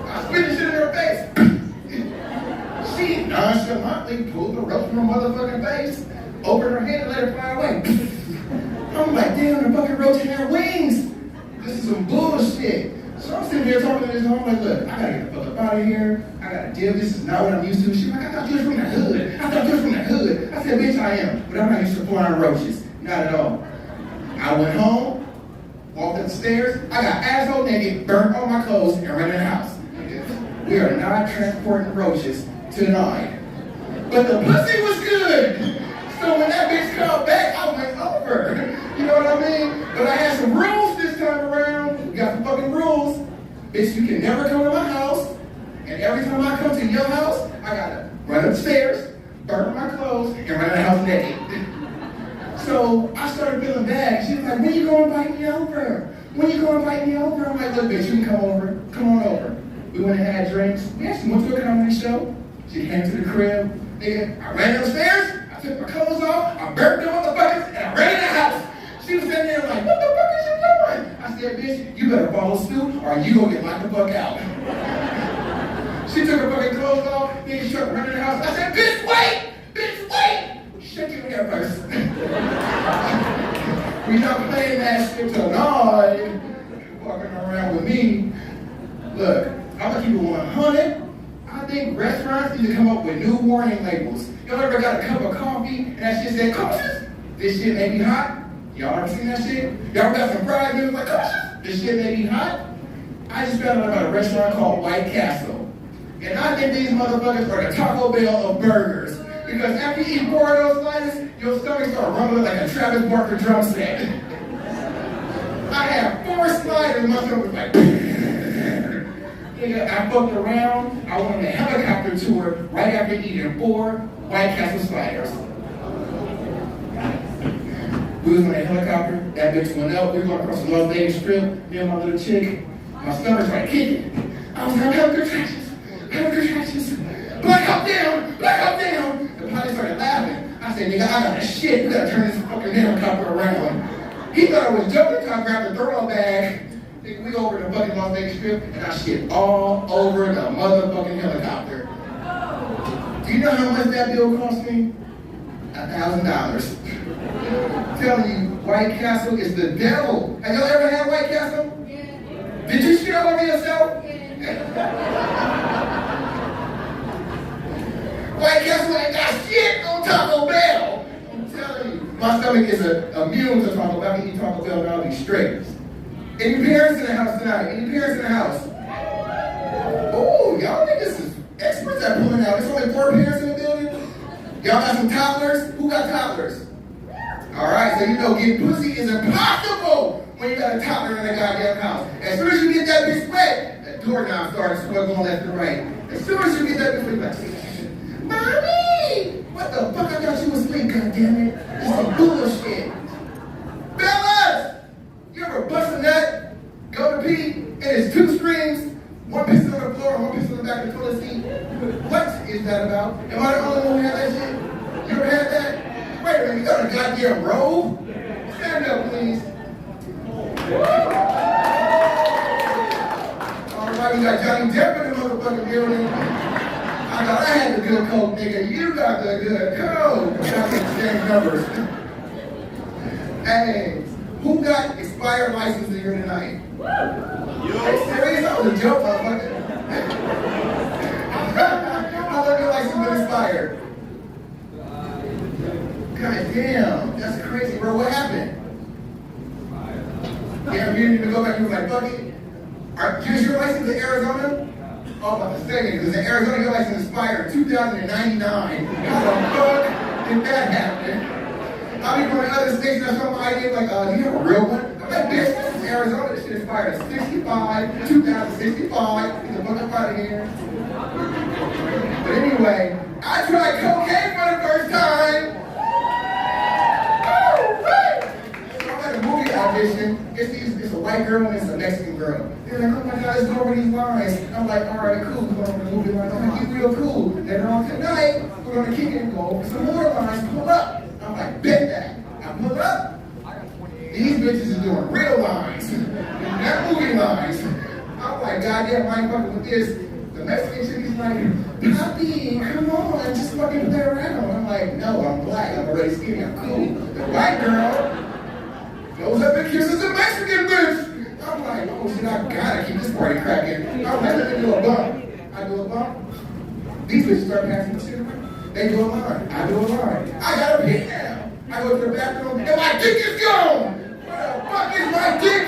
I spit this shit in her face. She nonchalantly pulled the roach from her motherfucking face, opened her hand and let her fly away. I'm like, damn, the fucking roach had wings. This is some bullshit. So I'm sitting here talking to this home like, look, I gotta get the fuck up out of here. I gotta deal. This is not what I'm used to. She's like, I thought you was from the hood. I thought you was from the hood. I said, bitch, I am. But I'm not used to flying roaches. Not at all. I went home, walked upstairs. I got asshole naked, burnt all my clothes, and ran in the house. We are not transporting roaches tonight. But the pussy was good. So when that bitch called back, I went over. You know what I mean? But I had some rules this time around. We got some fucking rules. Bitch, you can never come to my house. And every time I come to your house, I gotta run upstairs, burn my clothes, and run in the house naked. So I started feeling bad. She was like, when you gonna invite me over? When you gonna invite me over? I'm like, look, bitch, you can come over. Come on over. We went and had drinks. We actually went to a comedy show. She came to the crib. Nigga, I ran upstairs. I took my clothes off. I burnt them motherfuckers, and I ran in the house. She was sitting there like, what the fuck is you doing? I said, bitch, you better follow suit, or you gonna get locked the fuck out. She took her fucking clothes off. Then she started running in the house. I said, bitch, wait! Bitch, wait! Shut your hair first. We not playing that shit tonight. Walking around with me. Look, I'm gonna keep it 100. I think restaurants need to come up with new warning labels. Y'all ever got a cup of coffee and that shit said cautious? This shit may be hot Y'all ever seen that shit? Y'all got some fried noodles like, oh, this shit may be hot. I just found out about a restaurant called White Castle. And I think these motherfuckers are the Taco Bell of burgers. Because after you eat 4 of those sliders, your stomach starts rumbling like a Travis Barker drum set. I had 4 sliders, my stomach was like, nigga, I fucked around. I went on a helicopter tour right after eating 4 White Castle sliders. We was on a helicopter, that bitch went up, we were going across the Las Vegas Strip, me and my little chick, my stomach started kicking. I was like, have contractions, blackout down. The pilot started laughing. I said, nigga, I got a shit, we gotta turn this fucking helicopter around. He thought I was joking, so I grabbed a throw bag. Nigga, we go over the fucking Las Vegas Strip, and I shit all over the motherfucking helicopter. Do you know how much that bill cost me? $1,000. I'm telling you, White Castle is the devil. Have y'all ever had White Castle? Yeah. Did you shit all over yourself? White Castle ain't got shit on Taco Bell. I'm telling you. My stomach is immune to Taco Bell. I can eat Taco Bell and I'll be straight. Any parents in the house tonight? Any parents in the house? Oh, y'all niggas is experts at pulling out. There's only 4 parents in the building. Y'all got some toddlers? Who got toddlers? Alright, so you know getting pussy is impossible when you got a toddler in the goddamn house. As soon as you get that bitch wet, that doorknob starts going left and right. As soon as you get that bitch wet, you're like, Mommy! What the fuck? I thought you was asleep, goddammit. This is some bullshit. Fellas! You ever bust a nut, go to pee, and it's 2 streams, 1 piece on the floor and 1 piece on the back of the toilet seat? What is that about? Am I the only one who had that shit? You ever had that? Wait a minute, you got a goddamn robe? Stand up, please. Alright, we got Johnny Depp in the motherfucking building. I thought I had the good coat, nigga. You got the good coat. We got the same numbers. Hey, who got expired licenses here tonight? Hey, serious? That was a joke, motherfucker. How long your license been expired? God damn, that's crazy, bro. What happened? Yeah, you need to go back and be like, fuck it. Is your license in Arizona? Oh, I'm about to say it, because in Arizona, your license expired in 2099. How the fuck did that happen? I'll be going to other states and some idea like, do you have a real one? I'm like, bitch, this is Arizona. This shit expired at 65, 2065. Get the fuck up out of here. But anyway, I tried cocaine for the first time. A movie audition, it's a white girl and it's a Mexican girl. They're like, oh my God, let's go over these lines. I'm like, all right, cool, we're going over the movie lines. I'm like, you real cool. Later on tonight, we're going to kick it and go over some more lines, pull up. I'm like, bet that. I pull up. These bitches are doing real lines, not movie lines. I'm like, goddamn, I ain't fucking with this. The Mexican chick is like, Poppy, come on, just fucking play around. I'm like, no, I'm black, I'm already skinny, I'm cool. The white girl goes up and kisses a Mexican bitch. I'm like, oh shit, I gotta keep this party cracking. I'm like, let me do a bump. I do a bump. These bitches start passing the shit around. They do a line. I do a line. I gotta pee now. I go to the bathroom and my dick is gone. Where the fuck is my dick?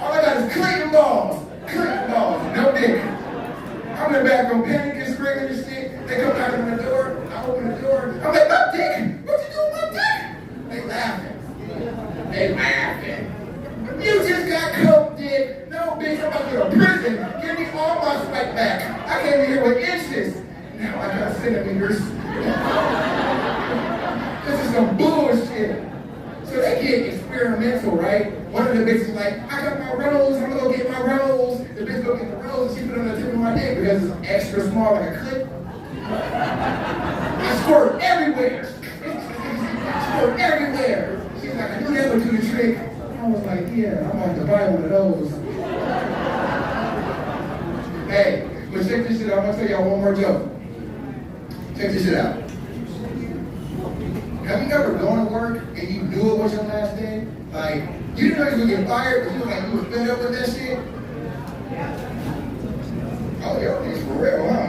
All I got is Clayton balls. Clayton balls, no dick. I'm in the bathroom panicking, screaming and shit. They come knocking on the door. I open the door. I'm like, my dick? What you doing with my dick? They laughing. They laughing. You just got coke, dick. No, bitch, I'm about to go to prison. Give me all my sweat back. I came here with inches. Now I got centimeters. This is some bullshit. So they get experimental, right? One of the bitches is like, I got my rose, I'm gonna go get my rose. The bitch go get the rose and she put it on the tip of my dick because it's extra small like a clip. I squirt everywhere. Squirt everywhere. She's like, I knew that would do the trick. I was like, yeah, I'm about to buy one of those. Hey, but check this shit out. I'm gonna tell y'all one more joke. Check this shit out. Have you ever gone to work and you knew it was your last day? Like, you didn't know you were gonna get fired, but you were like, you were fed up with that shit? Oh, yo, this for real, huh?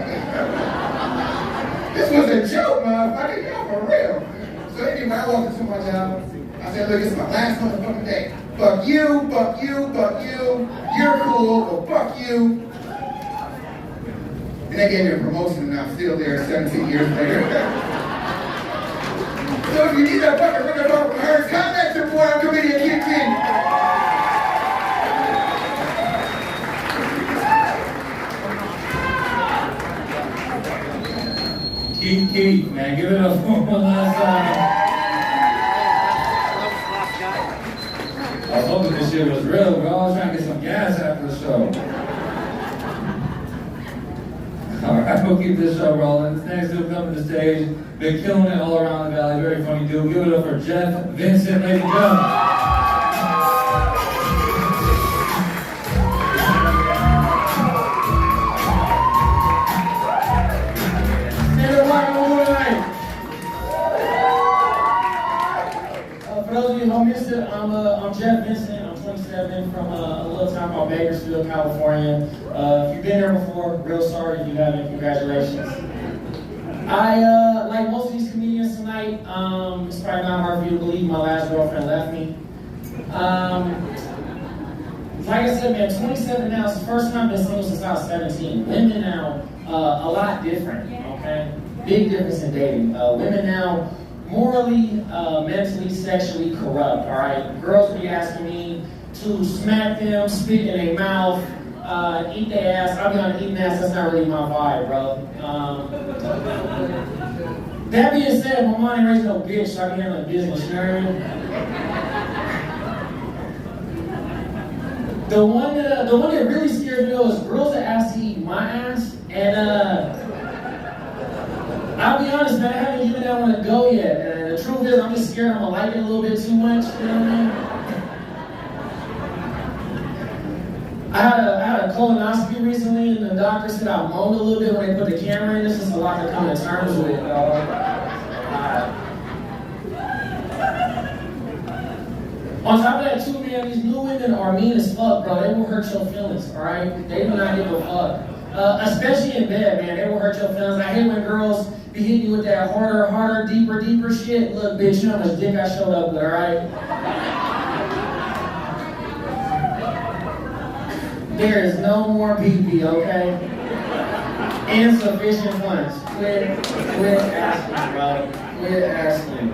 This was a joke, motherfucker. Y'all for real. So anyway, I walked into my job. I I said, look, it's my last motherfucking day. Fuck you, fuck you, fuck you. You're cool, well, fuck you. And they gave me a promotion, and I'm still there 17 years later. So if you need that fucking record off from her, contact your boy on Comedian Keith, man, give it up for him one last time. I was hoping this shit was real, bro. I was trying to get some gas after the show. Alright, we'll keep this show rolling. This next dude coming to the stage, been killing it all around the valley. Very funny dude. Give it up for Jeff Vincent, ladies and gentlemen. For those of you who missed it, I'm Jeff Vincent. I'm 27 from a little town called Bakersfield, California. If you've been there before, real sorry. If you haven't, congratulations. I, like most of these comedians tonight, it's probably not hard for you to believe my last girlfriend left me. Like I said, man, 27 now. It's the first time I've been single since I was 17. Women now, a lot different, okay? Big difference in dating. Women now, morally, mentally, sexually corrupt, all right? Girls be asking me to smack them, spit in their mouth, eat their ass. I'll be on eating ass, that's not really my vibe, bro. That being said, my mom ain't raised no bitch, so I can handle business, you know what I mean? The one that really scares me though is girls that ask to eat my ass, and I'll be honest, man, I haven't given that one a go yet. And the truth is, I'm just scared I'm gonna like it a little bit too much, you know what I mean? I had a colonoscopy recently, and the doctor said I moaned a little bit when they put the camera in. This is a lot to come to terms with, On top of that, too, man, these new women are mean as fuck, bro. They will hurt your feelings, all right? They do not give a fuck. Especially in bed, man. They will hurt your feelings. I hate when girls be hitting you with that harder, deeper shit. Look, bitch, you know how much dick I showed up with, all right? There is no more pee-pee, okay? Insufficient funds. Quit asking, bro. Quit asking.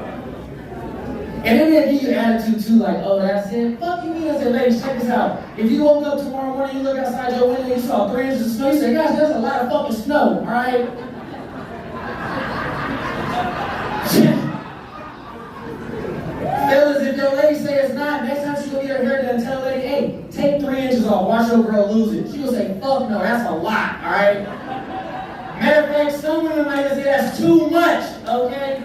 And then they give you attitude too, like, oh, that's it? Fuck you mean? I said, ladies, check this out. If you woke up tomorrow morning, you look outside your window, you saw 3 inches of snow, you say, gosh, that's a lot of fucking snow, all right? Fellas, if your lady say it's not, next time she gonna get her hair done, tell her lady, hey, take 3 inches off, watch your girl lose it. She gonna say, fuck no, that's a lot, all right? Matter of fact, some women might say that's too much, okay?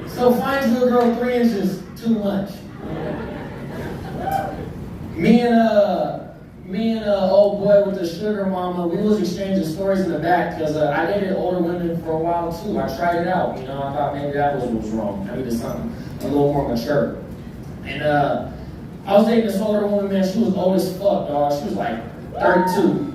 So find you a girl 3 inches too much. Me and old boy with the sugar mama, we was exchanging stories in the back because I dated older women for a while too. I tried it out, you know. I thought maybe that was what was wrong. I needed something a little more mature. And I was dating this older woman, man. She was old as fuck, dog. She was like 32.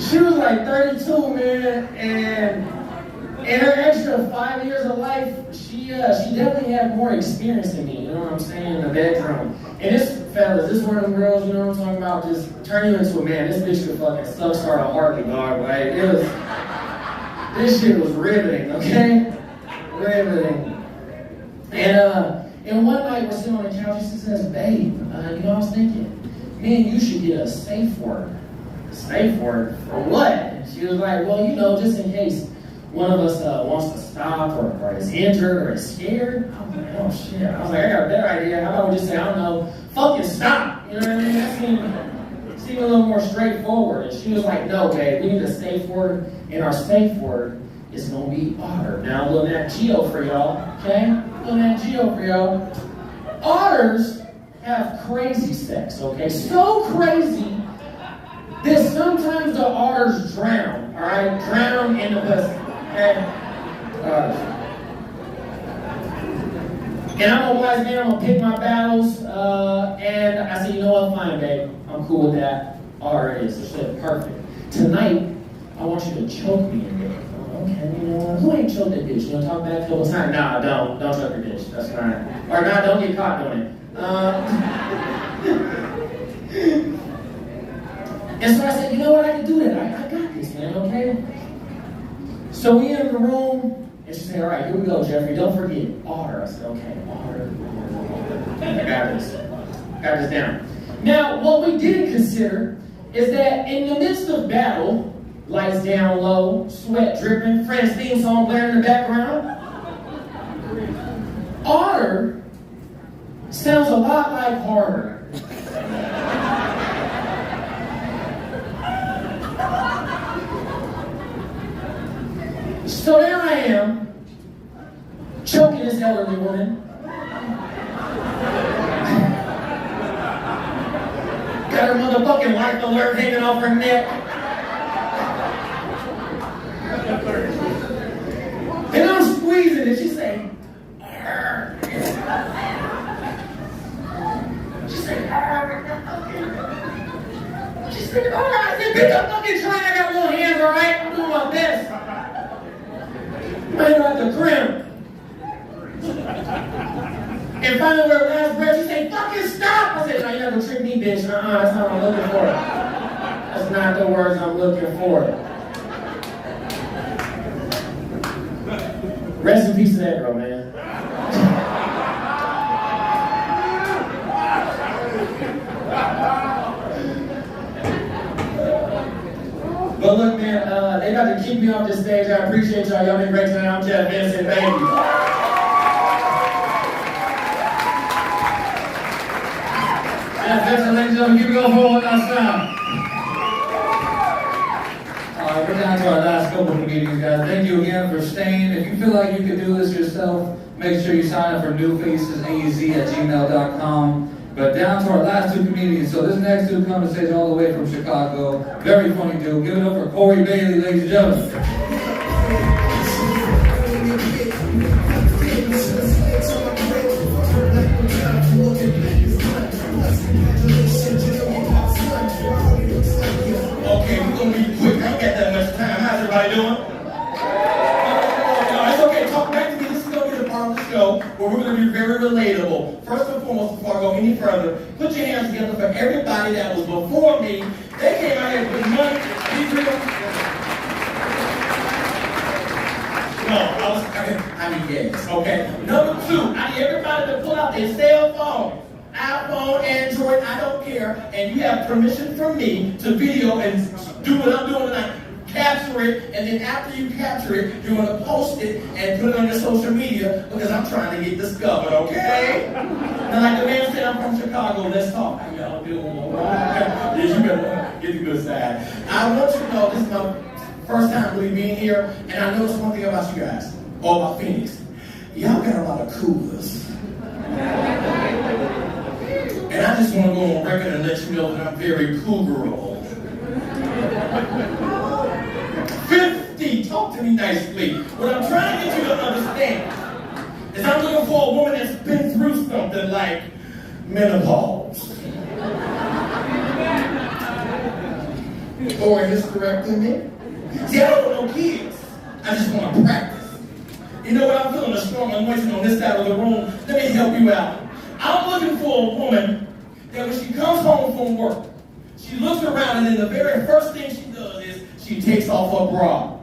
She was like 32, man, and in her extra 5 years of life, she definitely had more experience than me, you know what I'm saying, in the bedroom. And this, fellas, this one of them girls, you know what I'm talking about, just turn you into a man. This bitch could fucking suck start a heartbeat, dog, like, this shit was riveting, okay? Riveting. And one night we're sitting on the couch, she says, babe, you know, I was thinking, man, you should get a safe word. Safe word? For what? She was like, well, you know, just in case one of us wants to stop or is injured or is scared. I was like, oh shit. I was like, I got a better idea. How about we just say, I don't know, fucking stop. You know what I mean? That seemed a little more straightforward. And she was like, no, babe, we need a safe word. And our safe word is going to be otter. Now, a little Nat Geo for y'all, okay? A little Nat Geo for y'all. Otters have crazy sex, okay? So crazy that sometimes the otters drown, all right? Drown in the pussy, okay? And I'm a wise man, I'm gonna pick my battles. And I said, you know what, fine, babe. I'm cool with that. Alright, so shit, perfect. Tonight, I want you to choke me in there. Okay, you know what? Who ain't choked a bitch? You wanna talk back a couple times? Nah, don't choke your bitch. That's fine. Or nah, don't get caught doing it. And so I said, you know what? I can do that. I got this, man, okay? So we in the room, and she said, all right, here we go, Jeffrey. Don't forget, order. I said, okay, order. I got this. Got this down. Now, what we didn't consider is that in the midst of battle, lights down low, sweat dripping, Friends theme song blaring in the background, order sounds a lot like harder. So there I am, choking this elderly woman. Got her motherfucking life alert hanging off her neck. And I'm squeezing it. She's saying, She said, all right. I said, bitch, I'm fucking trying. I got little hands, all right? I'm doing my best. Man, like the grim. And finally, with her last breath, she said, fucking stop! I said, no, you're not gonna trick me, bitch. That's not what I'm looking for. That's not the words I'm looking for. Rest in peace to that girl, man. But look, man, they got to keep me off this stage. I appreciate y'all. Y'all been great tonight. I'm Jeff Vincent. Thank you. Jeff Vincent, ladies and gentlemen, keep it going for one last time. All right, we're down to our last couple of meetings, guys. Thank you again for staying. If you feel like you can do this yourself, make sure you sign up for newfacesaz@gmail.com. But down to our last two comedians. So this next dude comes to stage all the way from Chicago. Very funny dude. Give it up for Corey Bailey, ladies and gentlemen. Okay, we're gonna be quick. I ain't got that much time. How's everybody doing? No, it's okay. Talk back to me. This is gonna be the part of the show where we're gonna be very relatable. First and foremost, before I go any further, put your hands together for everybody that was before me. They came out here with money. No, I need gas. Okay. Number two, I need everybody to pull out their cell phone. iPhone, Android, I don't care. And you have permission from me to video and do what I'm doing tonight. Capture it, and then after you capture it, you're going to post it and put it on your social media because I'm trying to get discovered, okay? Now, like the man said, I'm from Chicago. Let's talk. How y'all doing? Yeah, you better get the good side. I want you to know this is my first time really being here, and I noticed one thing about you guys, or about Phoenix. Y'all got a lot of coolers. And I just want to go on record and let you know that I'm very cougarable. 50, talk to me nicely. What I'm trying to get you to understand is I'm looking for a woman that's been through something like menopause. Or a hysterectomy. See, I don't want no kids. I just want to practice. You know what? I'm feeling a strong anointing on this side of the room. Let me help you out. I'm looking for a woman that when she comes home from work, she looks around and then the very first thing she does is she takes off her bra.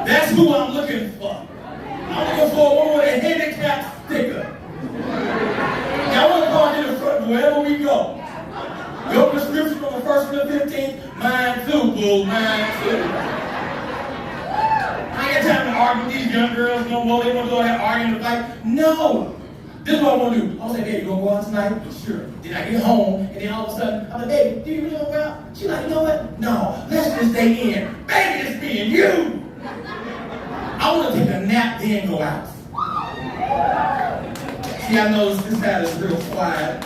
That's who I'm looking for. I'm looking for a woman with a handicap sticker. Y'all want to call in the front wherever we go. Your prescription on the 1st and the 15th, mine too, boo, mine too. I ain't got time to argue with these young girls no more. They want to go ahead and argue in the fight. No! This is what I want to do. I was like, baby, you gonna go out tonight? Sure. Then I get home, and then all of a sudden, I'm like, baby, do you really want to go out? She's like, you know what? No, let's just stay in. Baby, it's me and you! I want to take a nap, then go out. See, I know this side is real quiet.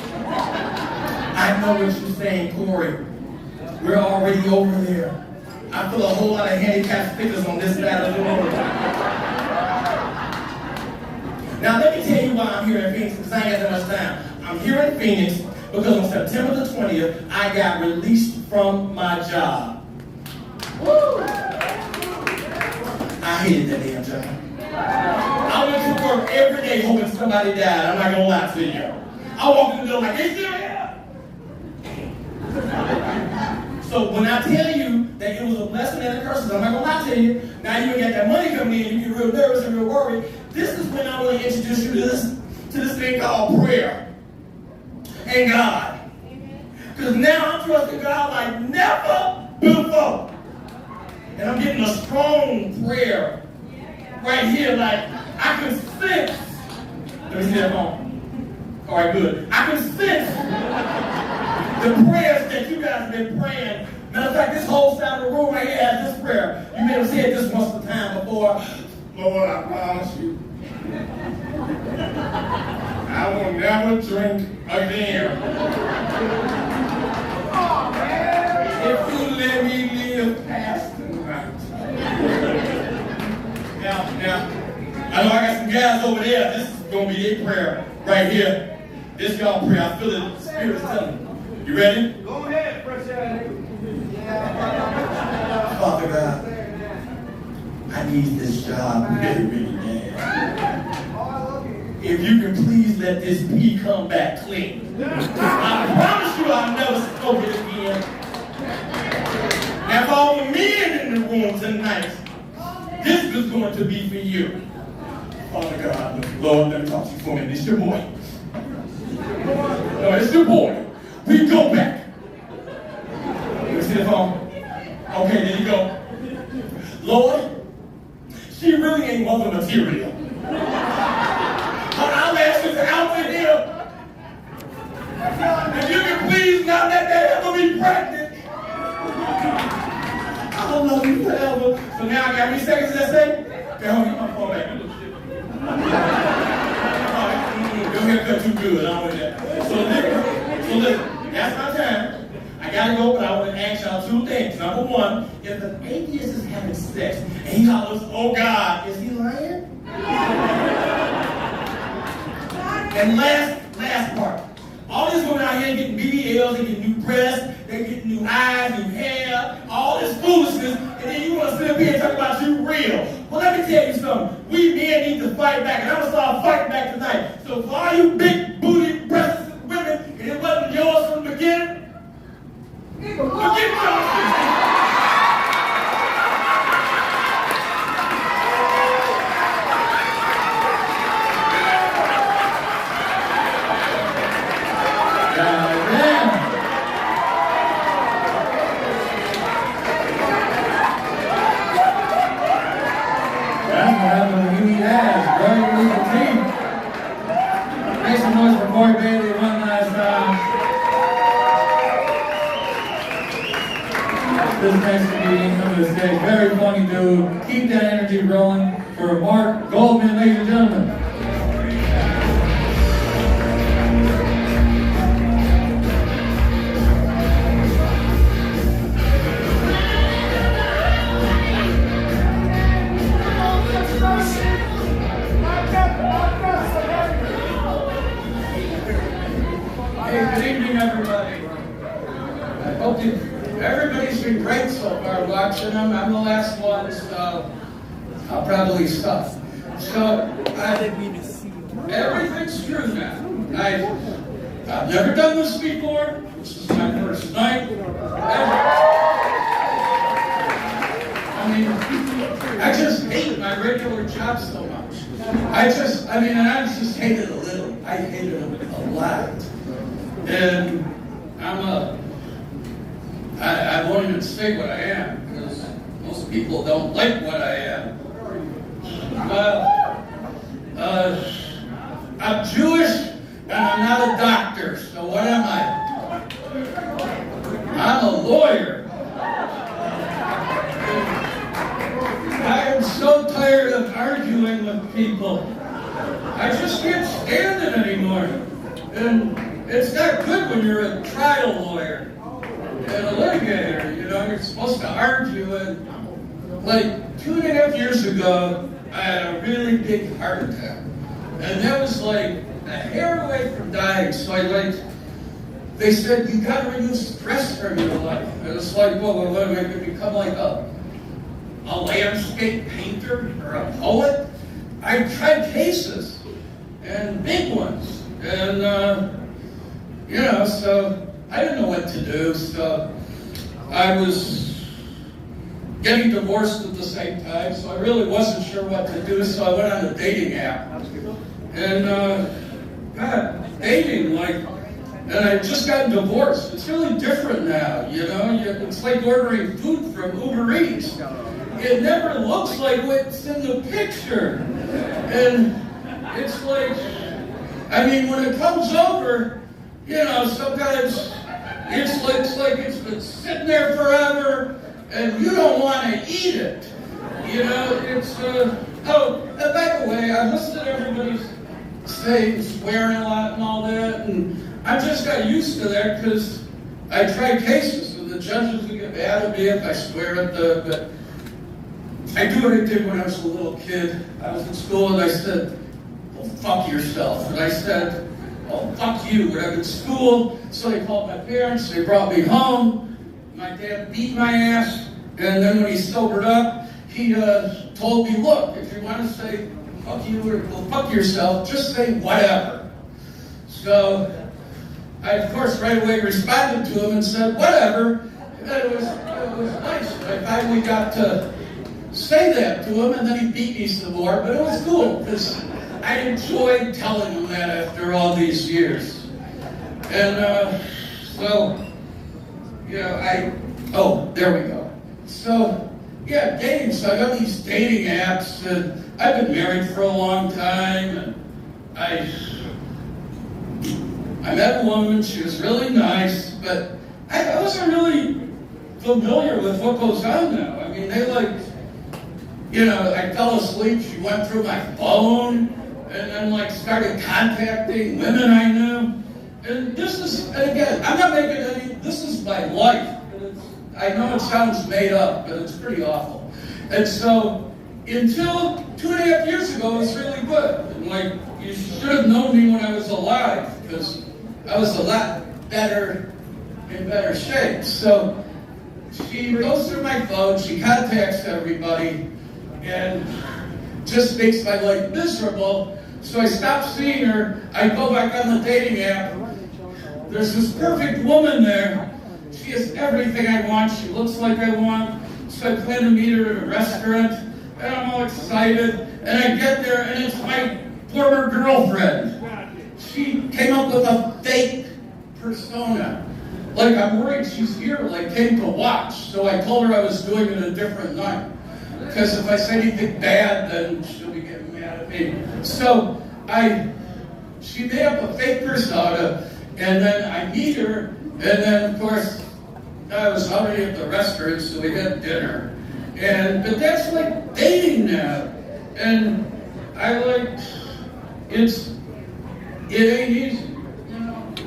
I know what you're saying, Corey. We're already over there. I I feel a whole lot of handicap stickers on this side of the road. Now let me tell you why I'm here in Phoenix, because I ain't got that much time. I'm here in Phoenix because on September the 20th, I got released from my job. Woo! I hated that damn job. I went to work every day hoping somebody died. I'm not gonna lie to you. I walked in the door like, they still here? So when I tell you that it was a blessing and a curse, I'm not gonna lie to you. Now you got that money coming in, you get real nervous and real worried. This is when I want to introduce you to this thing called prayer and God. Because now I'm trusting God like never before. And I'm getting a strong prayer right here, like I can sense. Let me see that phone. All right, good. I can sense the prayers that you guys have been praying. Matter of fact, this whole side of the room right here has this prayer. You may have said this once a time before. Lord, I promise you, I will never drink again. If you let me live past tonight. Now, I know I got some guys over there. This is going to be their prayer right here. This y'all prayer. I feel it. The Spirit's telling me. You ready? Go ahead, fresh air. Father God, I need this job really, really bad. If you can please let this pee come back clean. I promise you I'll never smoke it again. Now for all the men in the room tonight, this is going to be for you. Father God, Lord, let me talk to you for a minute. It's your boy. No, it's your boy. We go back. Let me see the phone. Okay, there you go. Lord, she really ain't mother material. Her eyelashes are out in here. If you can please not let that ever be pregnant. I'll love you forever. So now I got how many seconds does that say? Okay, hold on, get my phone back. Your haircut too good, I don't want that. So listen, that's my time. I gotta go, but I want to ask y'all two things. Number one, if the atheist is having sex and he hollers, oh God, is he lying? And last part. All these women out here getting BBLs, they get new breasts, they get new eyes, new hair, all this foolishness, and then you want to sit up here and talk about you real. Well, let me tell you something. We men need to fight back, and I'm going to start fighting back tonight. So for all you big booty breasted women, and it wasn't yours from the beginning, forget y'all. Make some noise for Corey Bailey one last time. This next comedian coming to the stage, very funny dude. Keep that energy rolling for Mark Goldman, ladies and gentlemen. Good evening, everybody. I hope everybody's been great so far watching them. I'm the last one, so I'll probably stop. So, everything's true now. I've never done this before. This is my first night. I mean, I just hate my regular job so much. I just hate it a little. I hate it a lot. And I won't even say what I am, because most people don't like what I am. I'm Jewish, and I'm not a doctor, so what am I? I'm a lawyer. I am so tired of arguing with people. I just can't stand it anymore. And it's not good when you're a trial lawyer and a litigator, you know? and you're supposed to argue, and like 2.5 years ago, I had a really big heart attack. And that was like a hair away from dying. So they said, you gotta remove stress from your life. And it's like, well, what am I gonna become, like a landscape painter or a poet? I tried cases, and big ones. And, so I didn't know what to do. So I was getting divorced at the same time, so I really wasn't sure what to do, so I went on a dating app. And, dating, and I just got divorced. It's really different now, It's like ordering food from Uber Eats. It never looks like what's in the picture. And it's like, when it comes over, sometimes it's like it's been sitting there forever, and you don't want to eat it. Oh, and by the way, I listened to everybody say swearing a lot and all that, and I just got used to that because I tried cases, and the judges would get mad at me if I swear at but I do what I did when I was a little kid. I was in school, and I said, well, fuck yourself. And I said, oh, fuck you. When I'm in school, so they called my parents, they brought me home. My dad beat my ass, and then when he sobered up, he told me, look, if you want to say fuck you or well, fuck yourself, just say whatever. So I, of course, right away responded to him and said whatever. And it was nice. I finally got to say that to him, and then he beat me some more, but it was cool because I enjoyed telling him that after all these years. And there we go. So, yeah, dating. So I got these dating apps, and I've been married for a long time, and I met a woman. She was really nice, but I wasn't really familiar with what goes on now. I fell asleep. She went through my phone, and then started contacting women I knew. And again, I'm not making this is my life. I know it sounds made up, but it's pretty awful. And so, until 2.5 years ago, it was really good. And you should have known me when I was alive, because I was a lot better, in better shape. So, she goes through my phone, she contacts everybody, and just makes my life miserable. So I stopped seeing her, I go back on the dating app, there's this perfect woman there. She has everything I want. She looks like I want. So I plan to meet her at a restaurant, and I'm all excited. And I get there, and it's my former girlfriend. She came up with a fake persona. I'm worried she's here, came to watch. So I told her I was doing it a different night. Because if I say anything bad, then she'll be getting mad at me. So she made up a fake persona, and then I meet her, and then, of course, I was already at the restaurant, so we had dinner. But that's like dating now. And it ain't easy.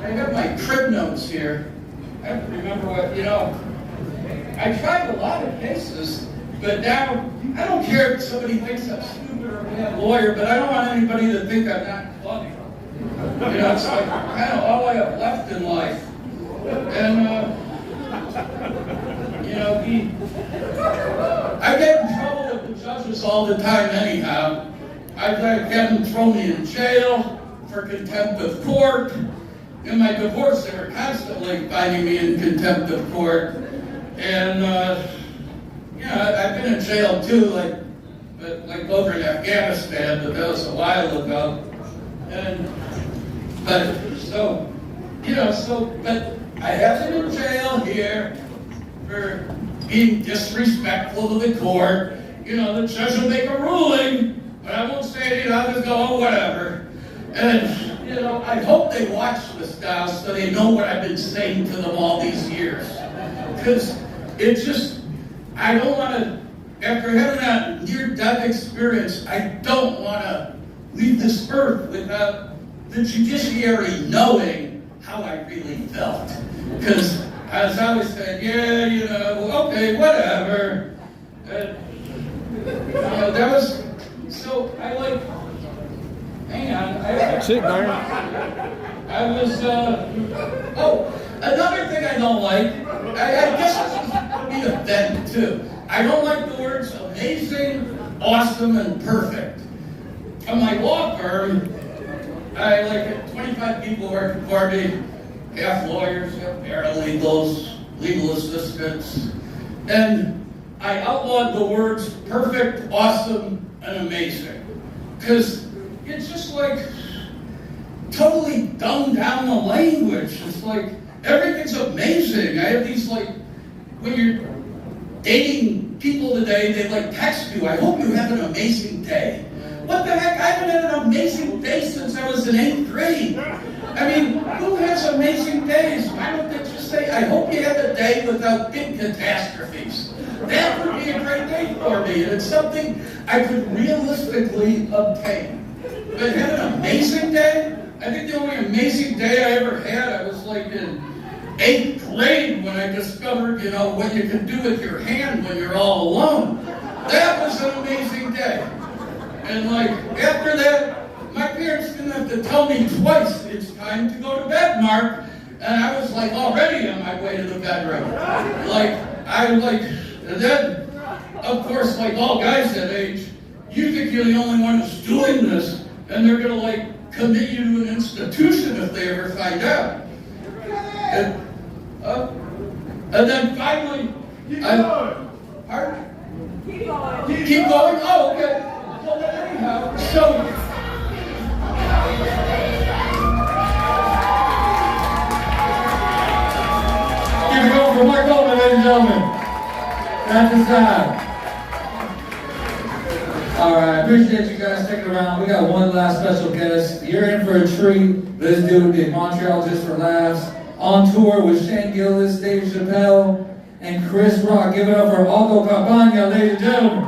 I have my crib notes here. I have to remember what, I tried a lot of cases, but now, I don't care if somebody thinks I'm stupid or a bad lawyer, but I don't want anybody to think I'm not funny. It's kind of all I have left in life. And, I get in trouble with the judges all the time anyhow. I've had them throw me in jail for contempt of court. In my divorce, they were constantly finding me in contempt of court. And, I've been in jail too, over in Afghanistan, but that was a while ago. But I have been in jail here for being disrespectful to the court. The judge will make a ruling, but I won't say it, I'll just go, oh, whatever. And, I hope they watch this now so they know what I've been saying to them all these years. Because I don't want to, after having that near-death experience, I don't want to leave this earth without the judiciary knowing how I really felt. Because I was always saying, yeah, you know, okay, whatever. You know, that was, so I like, hang on. That's it, Byron. I was, oh, another thing I don't like, I guess this would be offended too. I don't like the words amazing, awesome, and perfect. In my law firm, I like 25 people working for me, half lawyers, half paralegals, legal assistants, and I outlawed the words perfect, awesome, and amazing. Because it's just like totally dumbed down the language. It's like everything's amazing. I have these like, when you're dating people today, they like text you, I hope you have an amazing day. What the heck? I haven't had an amazing day since I was in 8th grade. I mean, who has amazing days? Why don't they just say, I hope you had a day without big catastrophes? That would be a great day for me, and it's something I could realistically obtain. But have an amazing day? I think the only amazing day I ever had, I was like in 8th grade when I discovered, you know, what you can do with your hand when you're all alone. That was an amazing day. And like, after that, my parents didn't have to tell me twice, it's time to go to bed, Mark. And I was like already on my way to the bedroom. Like, and then, of course, like all guys that age, you think you're the only one who's doing this, and they're gonna like commit you to an institution if they ever find out. And then finally, pardon? Keep going. Keep going? Oh, okay. Well, anyhow, so. Give it going for Mark Goldman, ladies and gentlemen. That's the time. All right, appreciate you guys sticking around. We got one last special guest. You're in for a treat. This dude did Montreal Just for Laughs, on tour with Shane Gillis, Dave Chappelle, and Chris Rock. Give it up for Aldo Campagna, ladies and gentlemen.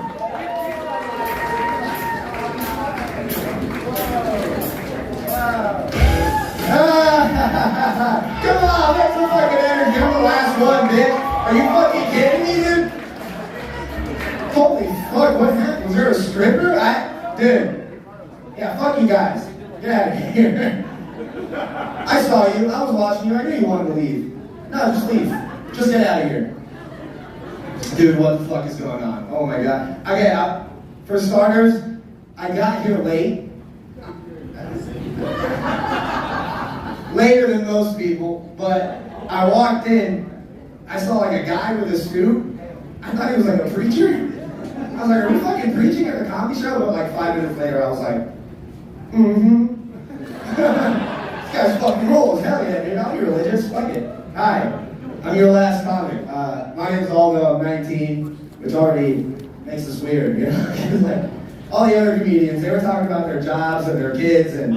Come on, make some fucking energy. I'm the last one, bitch. Are you fucking kidding me, dude? Holy fuck, what happened? Was there a stripper? Dude. Yeah, fuck you guys. Get out of here. I saw you. I was watching you. I knew you wanted to leave. No, just leave. Just get out of here. Dude, what the fuck is going on? Oh my god. Okay, for starters, I got here late. Later than most people, but I walked in, I saw like a guy with a suit. I thought he was like a preacher. I was like, are we fucking preaching at the comedy show? But like 5 minutes later, I was like, This guy's fucking rules. Hell yeah, dude. I'll be religious. Fuck it. Hi, I'm your last comic. My name's Aldo. I'm 19, which already makes us weird, you know? Like, all the other comedians, they were talking about their jobs and their kids, and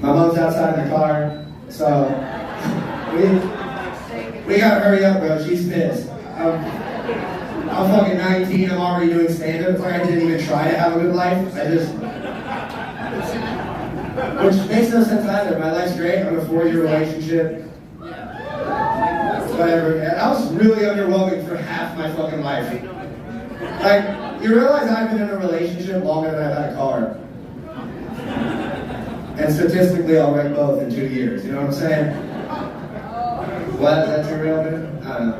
my mom's outside in the car, so we gotta hurry up, bro. She's pissed. I'm fucking 19. I'm already doing stand-up. It's like I didn't even try to have a good life. Which makes no sense either. My life's great. I'm in a 4-year relationship. Whatever. And I was really underwhelming for half my fucking life. Like, you realize I've been in a relationship longer than I've had a car. And statistically, I'll wreck both in 2 years. You know what I'm saying? What? Is that too real, dude? I don't know.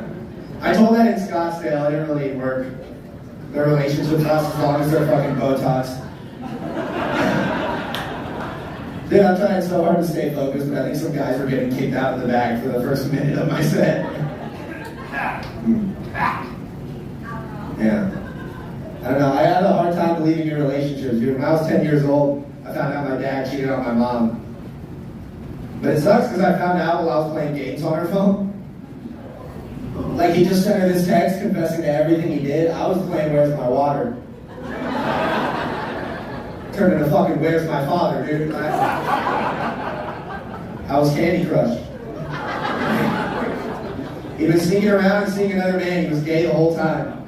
I told that in Scottsdale. It didn't really work. The relationship lasts as long as they're fucking Botox. Dude, I'm trying so hard to stay focused, but I think some guys are getting kicked out of the bag for the first minute of my set. Yeah. I don't know. I had a hard time believing in relationships, dude. When I was 10 years old, I found out my dad cheated on my mom. But it sucks because I found out while I was playing games on her phone. Like, he just sent her this text confessing to everything he did. I was playing Where's My Water. Turned into fucking Where's My Father, dude. I was Candy Crush. He'd been sneaking around and seeing another man. He was gay the whole time.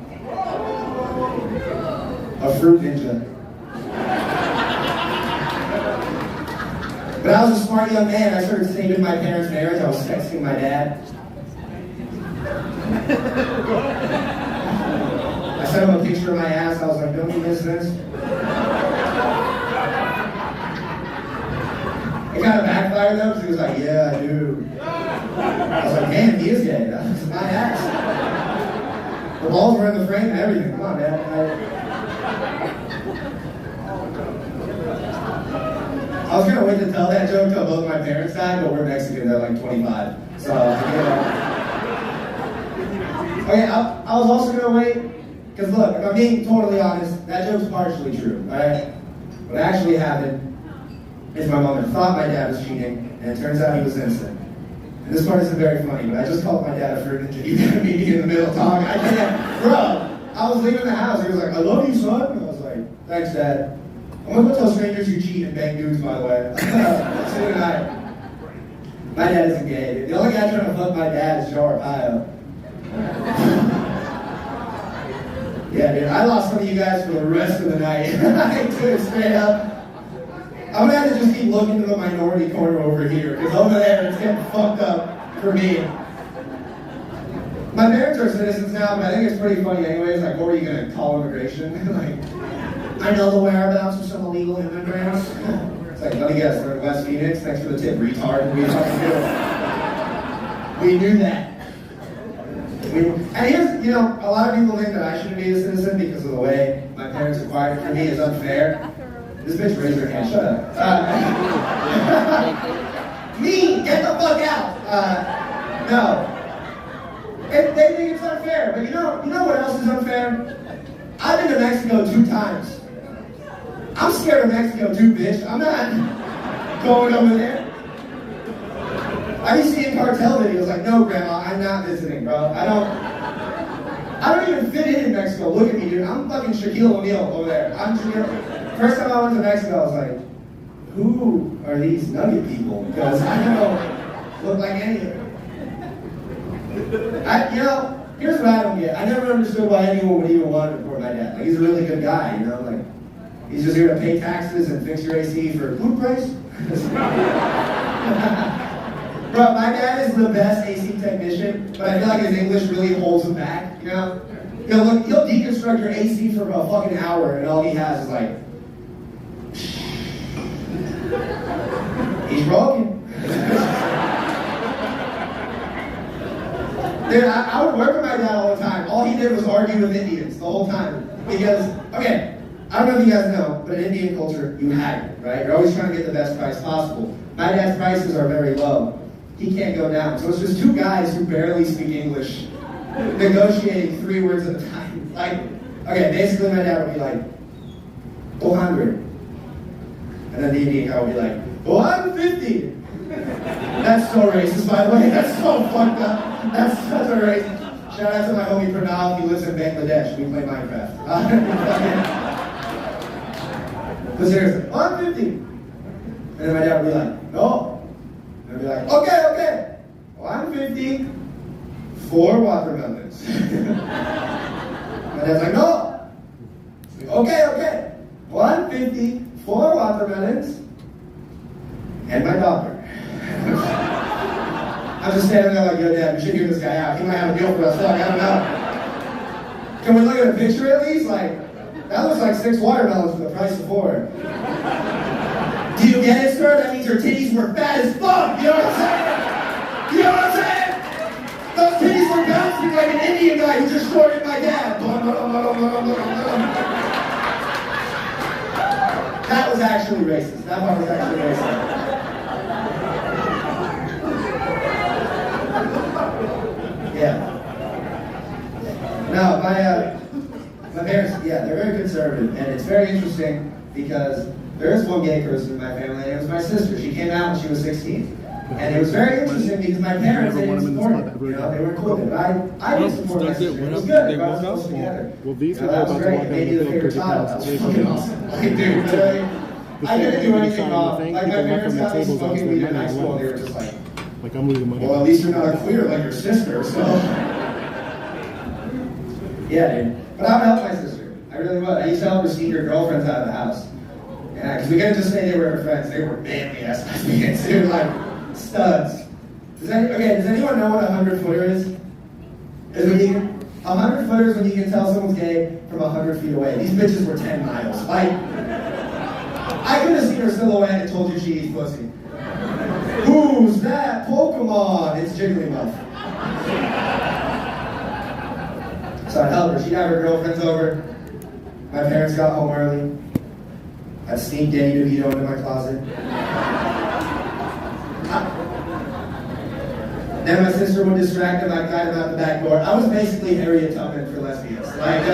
A fruit ninja. But I was a smart young man. I started saving my parents' marriage. I was texting my dad. I sent him a picture of my ass. I was like, don't you miss this? It kind of backfired though, because he was like, yeah, I do. I was like, damn, he is gay. That's my ass. The balls were in the frame and everything. Come on, man. I was gonna wait to tell that joke till both my parents died, but we're Mexican, they're like 25. So, Okay, I was also gonna wait, because look, if I'm being totally honest, that joke's partially true, alright? What actually happened is my mother thought my dad was cheating, and it turns out he was innocent. And this part isn't very funny, but I just called my dad a fruit ninja. You gotta meet me in the middle talk. I can't, bro. I was leaving the house. He was like, I love you, son. And I was like, thanks, Dad. I'm gonna go tell strangers you cheat and bang dudes, by the way. So did I. My dad isn't gay. The only guy trying to fuck my dad is Joe Arpaio. Yeah, dude. I lost some of you guys for the rest of the night. I couldn't straight up. I'm gonna have to just keep looking to the minority corner over here, because over there it's getting fucked up for me. My parents are citizens now, but I think it's pretty funny anyways. Like, what were you gonna call immigration? Like, I know the whereabouts of some illegal immigrants. It's like, let me guess, they're in West Phoenix. Thanks for the tip, retard. We knew that. And here's, a lot of people think that I shouldn't be a citizen because of the way my parents acquired it for me is unfair. This bitch raised her hand, shut up. Me, get the fuck out. No. They think it's unfair, but you know what else is unfair? I've been to Mexico 2 times. I'm scared of Mexico too, bitch. I'm not going over there. I used to see in cartel videos like, no, Grandma, I'm not visiting, bro. I don't even fit in Mexico. Look at me, dude. I'm fucking Shaquille O'Neal over there. I'm Shaquille. First time I went to Mexico, I was like, who are these nugget people? Because I don't look like any of them. Here's what I don't get. I never understood why anyone would even want to report my dad. Like, he's a really good guy, like, he's just here to pay taxes and fix your AC for food price. Bro, my dad is the best AC technician, but I feel like his English really holds him back, He'll deconstruct your AC for a fucking hour, and all he has is like, he's broken. Dude, I would work with my dad all the time. All he did was argue with Indians the whole time. Because, okay, I don't know if you guys know, but in Indian culture, you haggle, right? You're always trying to get the best price possible. My dad's prices are very low. He can't go down. So it's just 2 guys who barely speak English negotiating 3 words at a time. Like, okay, basically my dad would be like, 400. And then the Indian guy would be like, 150. That's so racist, by the way. That's so fucked up. That's such a racist. Shout out to my homie Pranav. He lives in Bangladesh. We play Minecraft. But seriously, 150. And then my dad would be like, no. And I'd be like, okay. 150, 4 watermelons. My dad's like, no. Okay. 150, 4 watermelons, and my daughter. I'm just standing there like, yo, Dad, we should hear this guy out. He might have a deal for us. Fuck, I don't know. Can we look at a picture at least? Like, that looks like 6 watermelons for the price of 4. Do you get it, sir? That means your titties were fat as fuck. You know what I'm saying? Those titties were bouncing like an Indian guy who just shorted my dad. That was actually racist. That part was actually racist. Yeah. No, my parents, they're very conservative, and it's very interesting because there is one gay person in my family, and it was my sister. She came out when she was 16. And it was very interesting because my parents, they didn't support it. They were cool with it. I didn't support my sister. It was good. We brought us close together. That was great. It made me the favorite child. That was fucking awesome. Like, dude, literally, I didn't do anything wrong. Like, my parents got me smoking weed in high school, and they were just like, I'm losing money. well, at least you're not a queer like your sister, so. Yeah, dude. But I would help my sister. I really would. I used to help her sneak her girlfriends out of the house. Yeah, because we couldn't just say they were her friends. They were manly-ass lesbians. They were like studs. Does anyone know what a 100-footer is? Is when you, 100 footers when you can tell someone's gay from 100 feet away. These bitches were 10 miles. Like, I could have seen her silhouette and told you she eats pussy. Who's that Pokemon? It's Jigglypuff. So I'd help her. She'd have her girlfriends over. My parents got home early. I'd sneak Danny DeVito into my closet. Then my sister would distract him, I'd guide him out the back door. I was basically Harriet Tubman for lesbians. Like,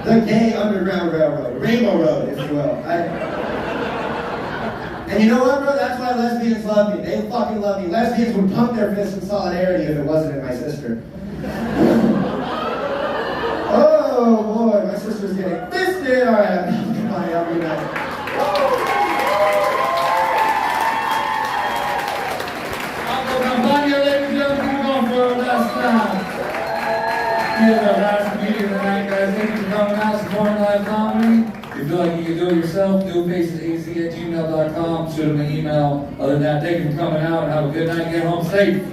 the gay Underground Railroad, Rainbow Road, if you will. And you know what, bro? That's why lesbians love me. They fucking love me. Lesbians would pump their fists in solidarity if it wasn't in my sister. Oh boy, my sister's getting fisted. All right, I'm every night. Campania, ladies and gentlemen, we're going for our last time. Here's our last meeting tonight, guys. Thank you for coming out, supporting live comedy. If you feel like you can do it yourself, do facesac@gmail.com, shoot them an email. Other than that, thank you for coming out and have a good night. Get home safe.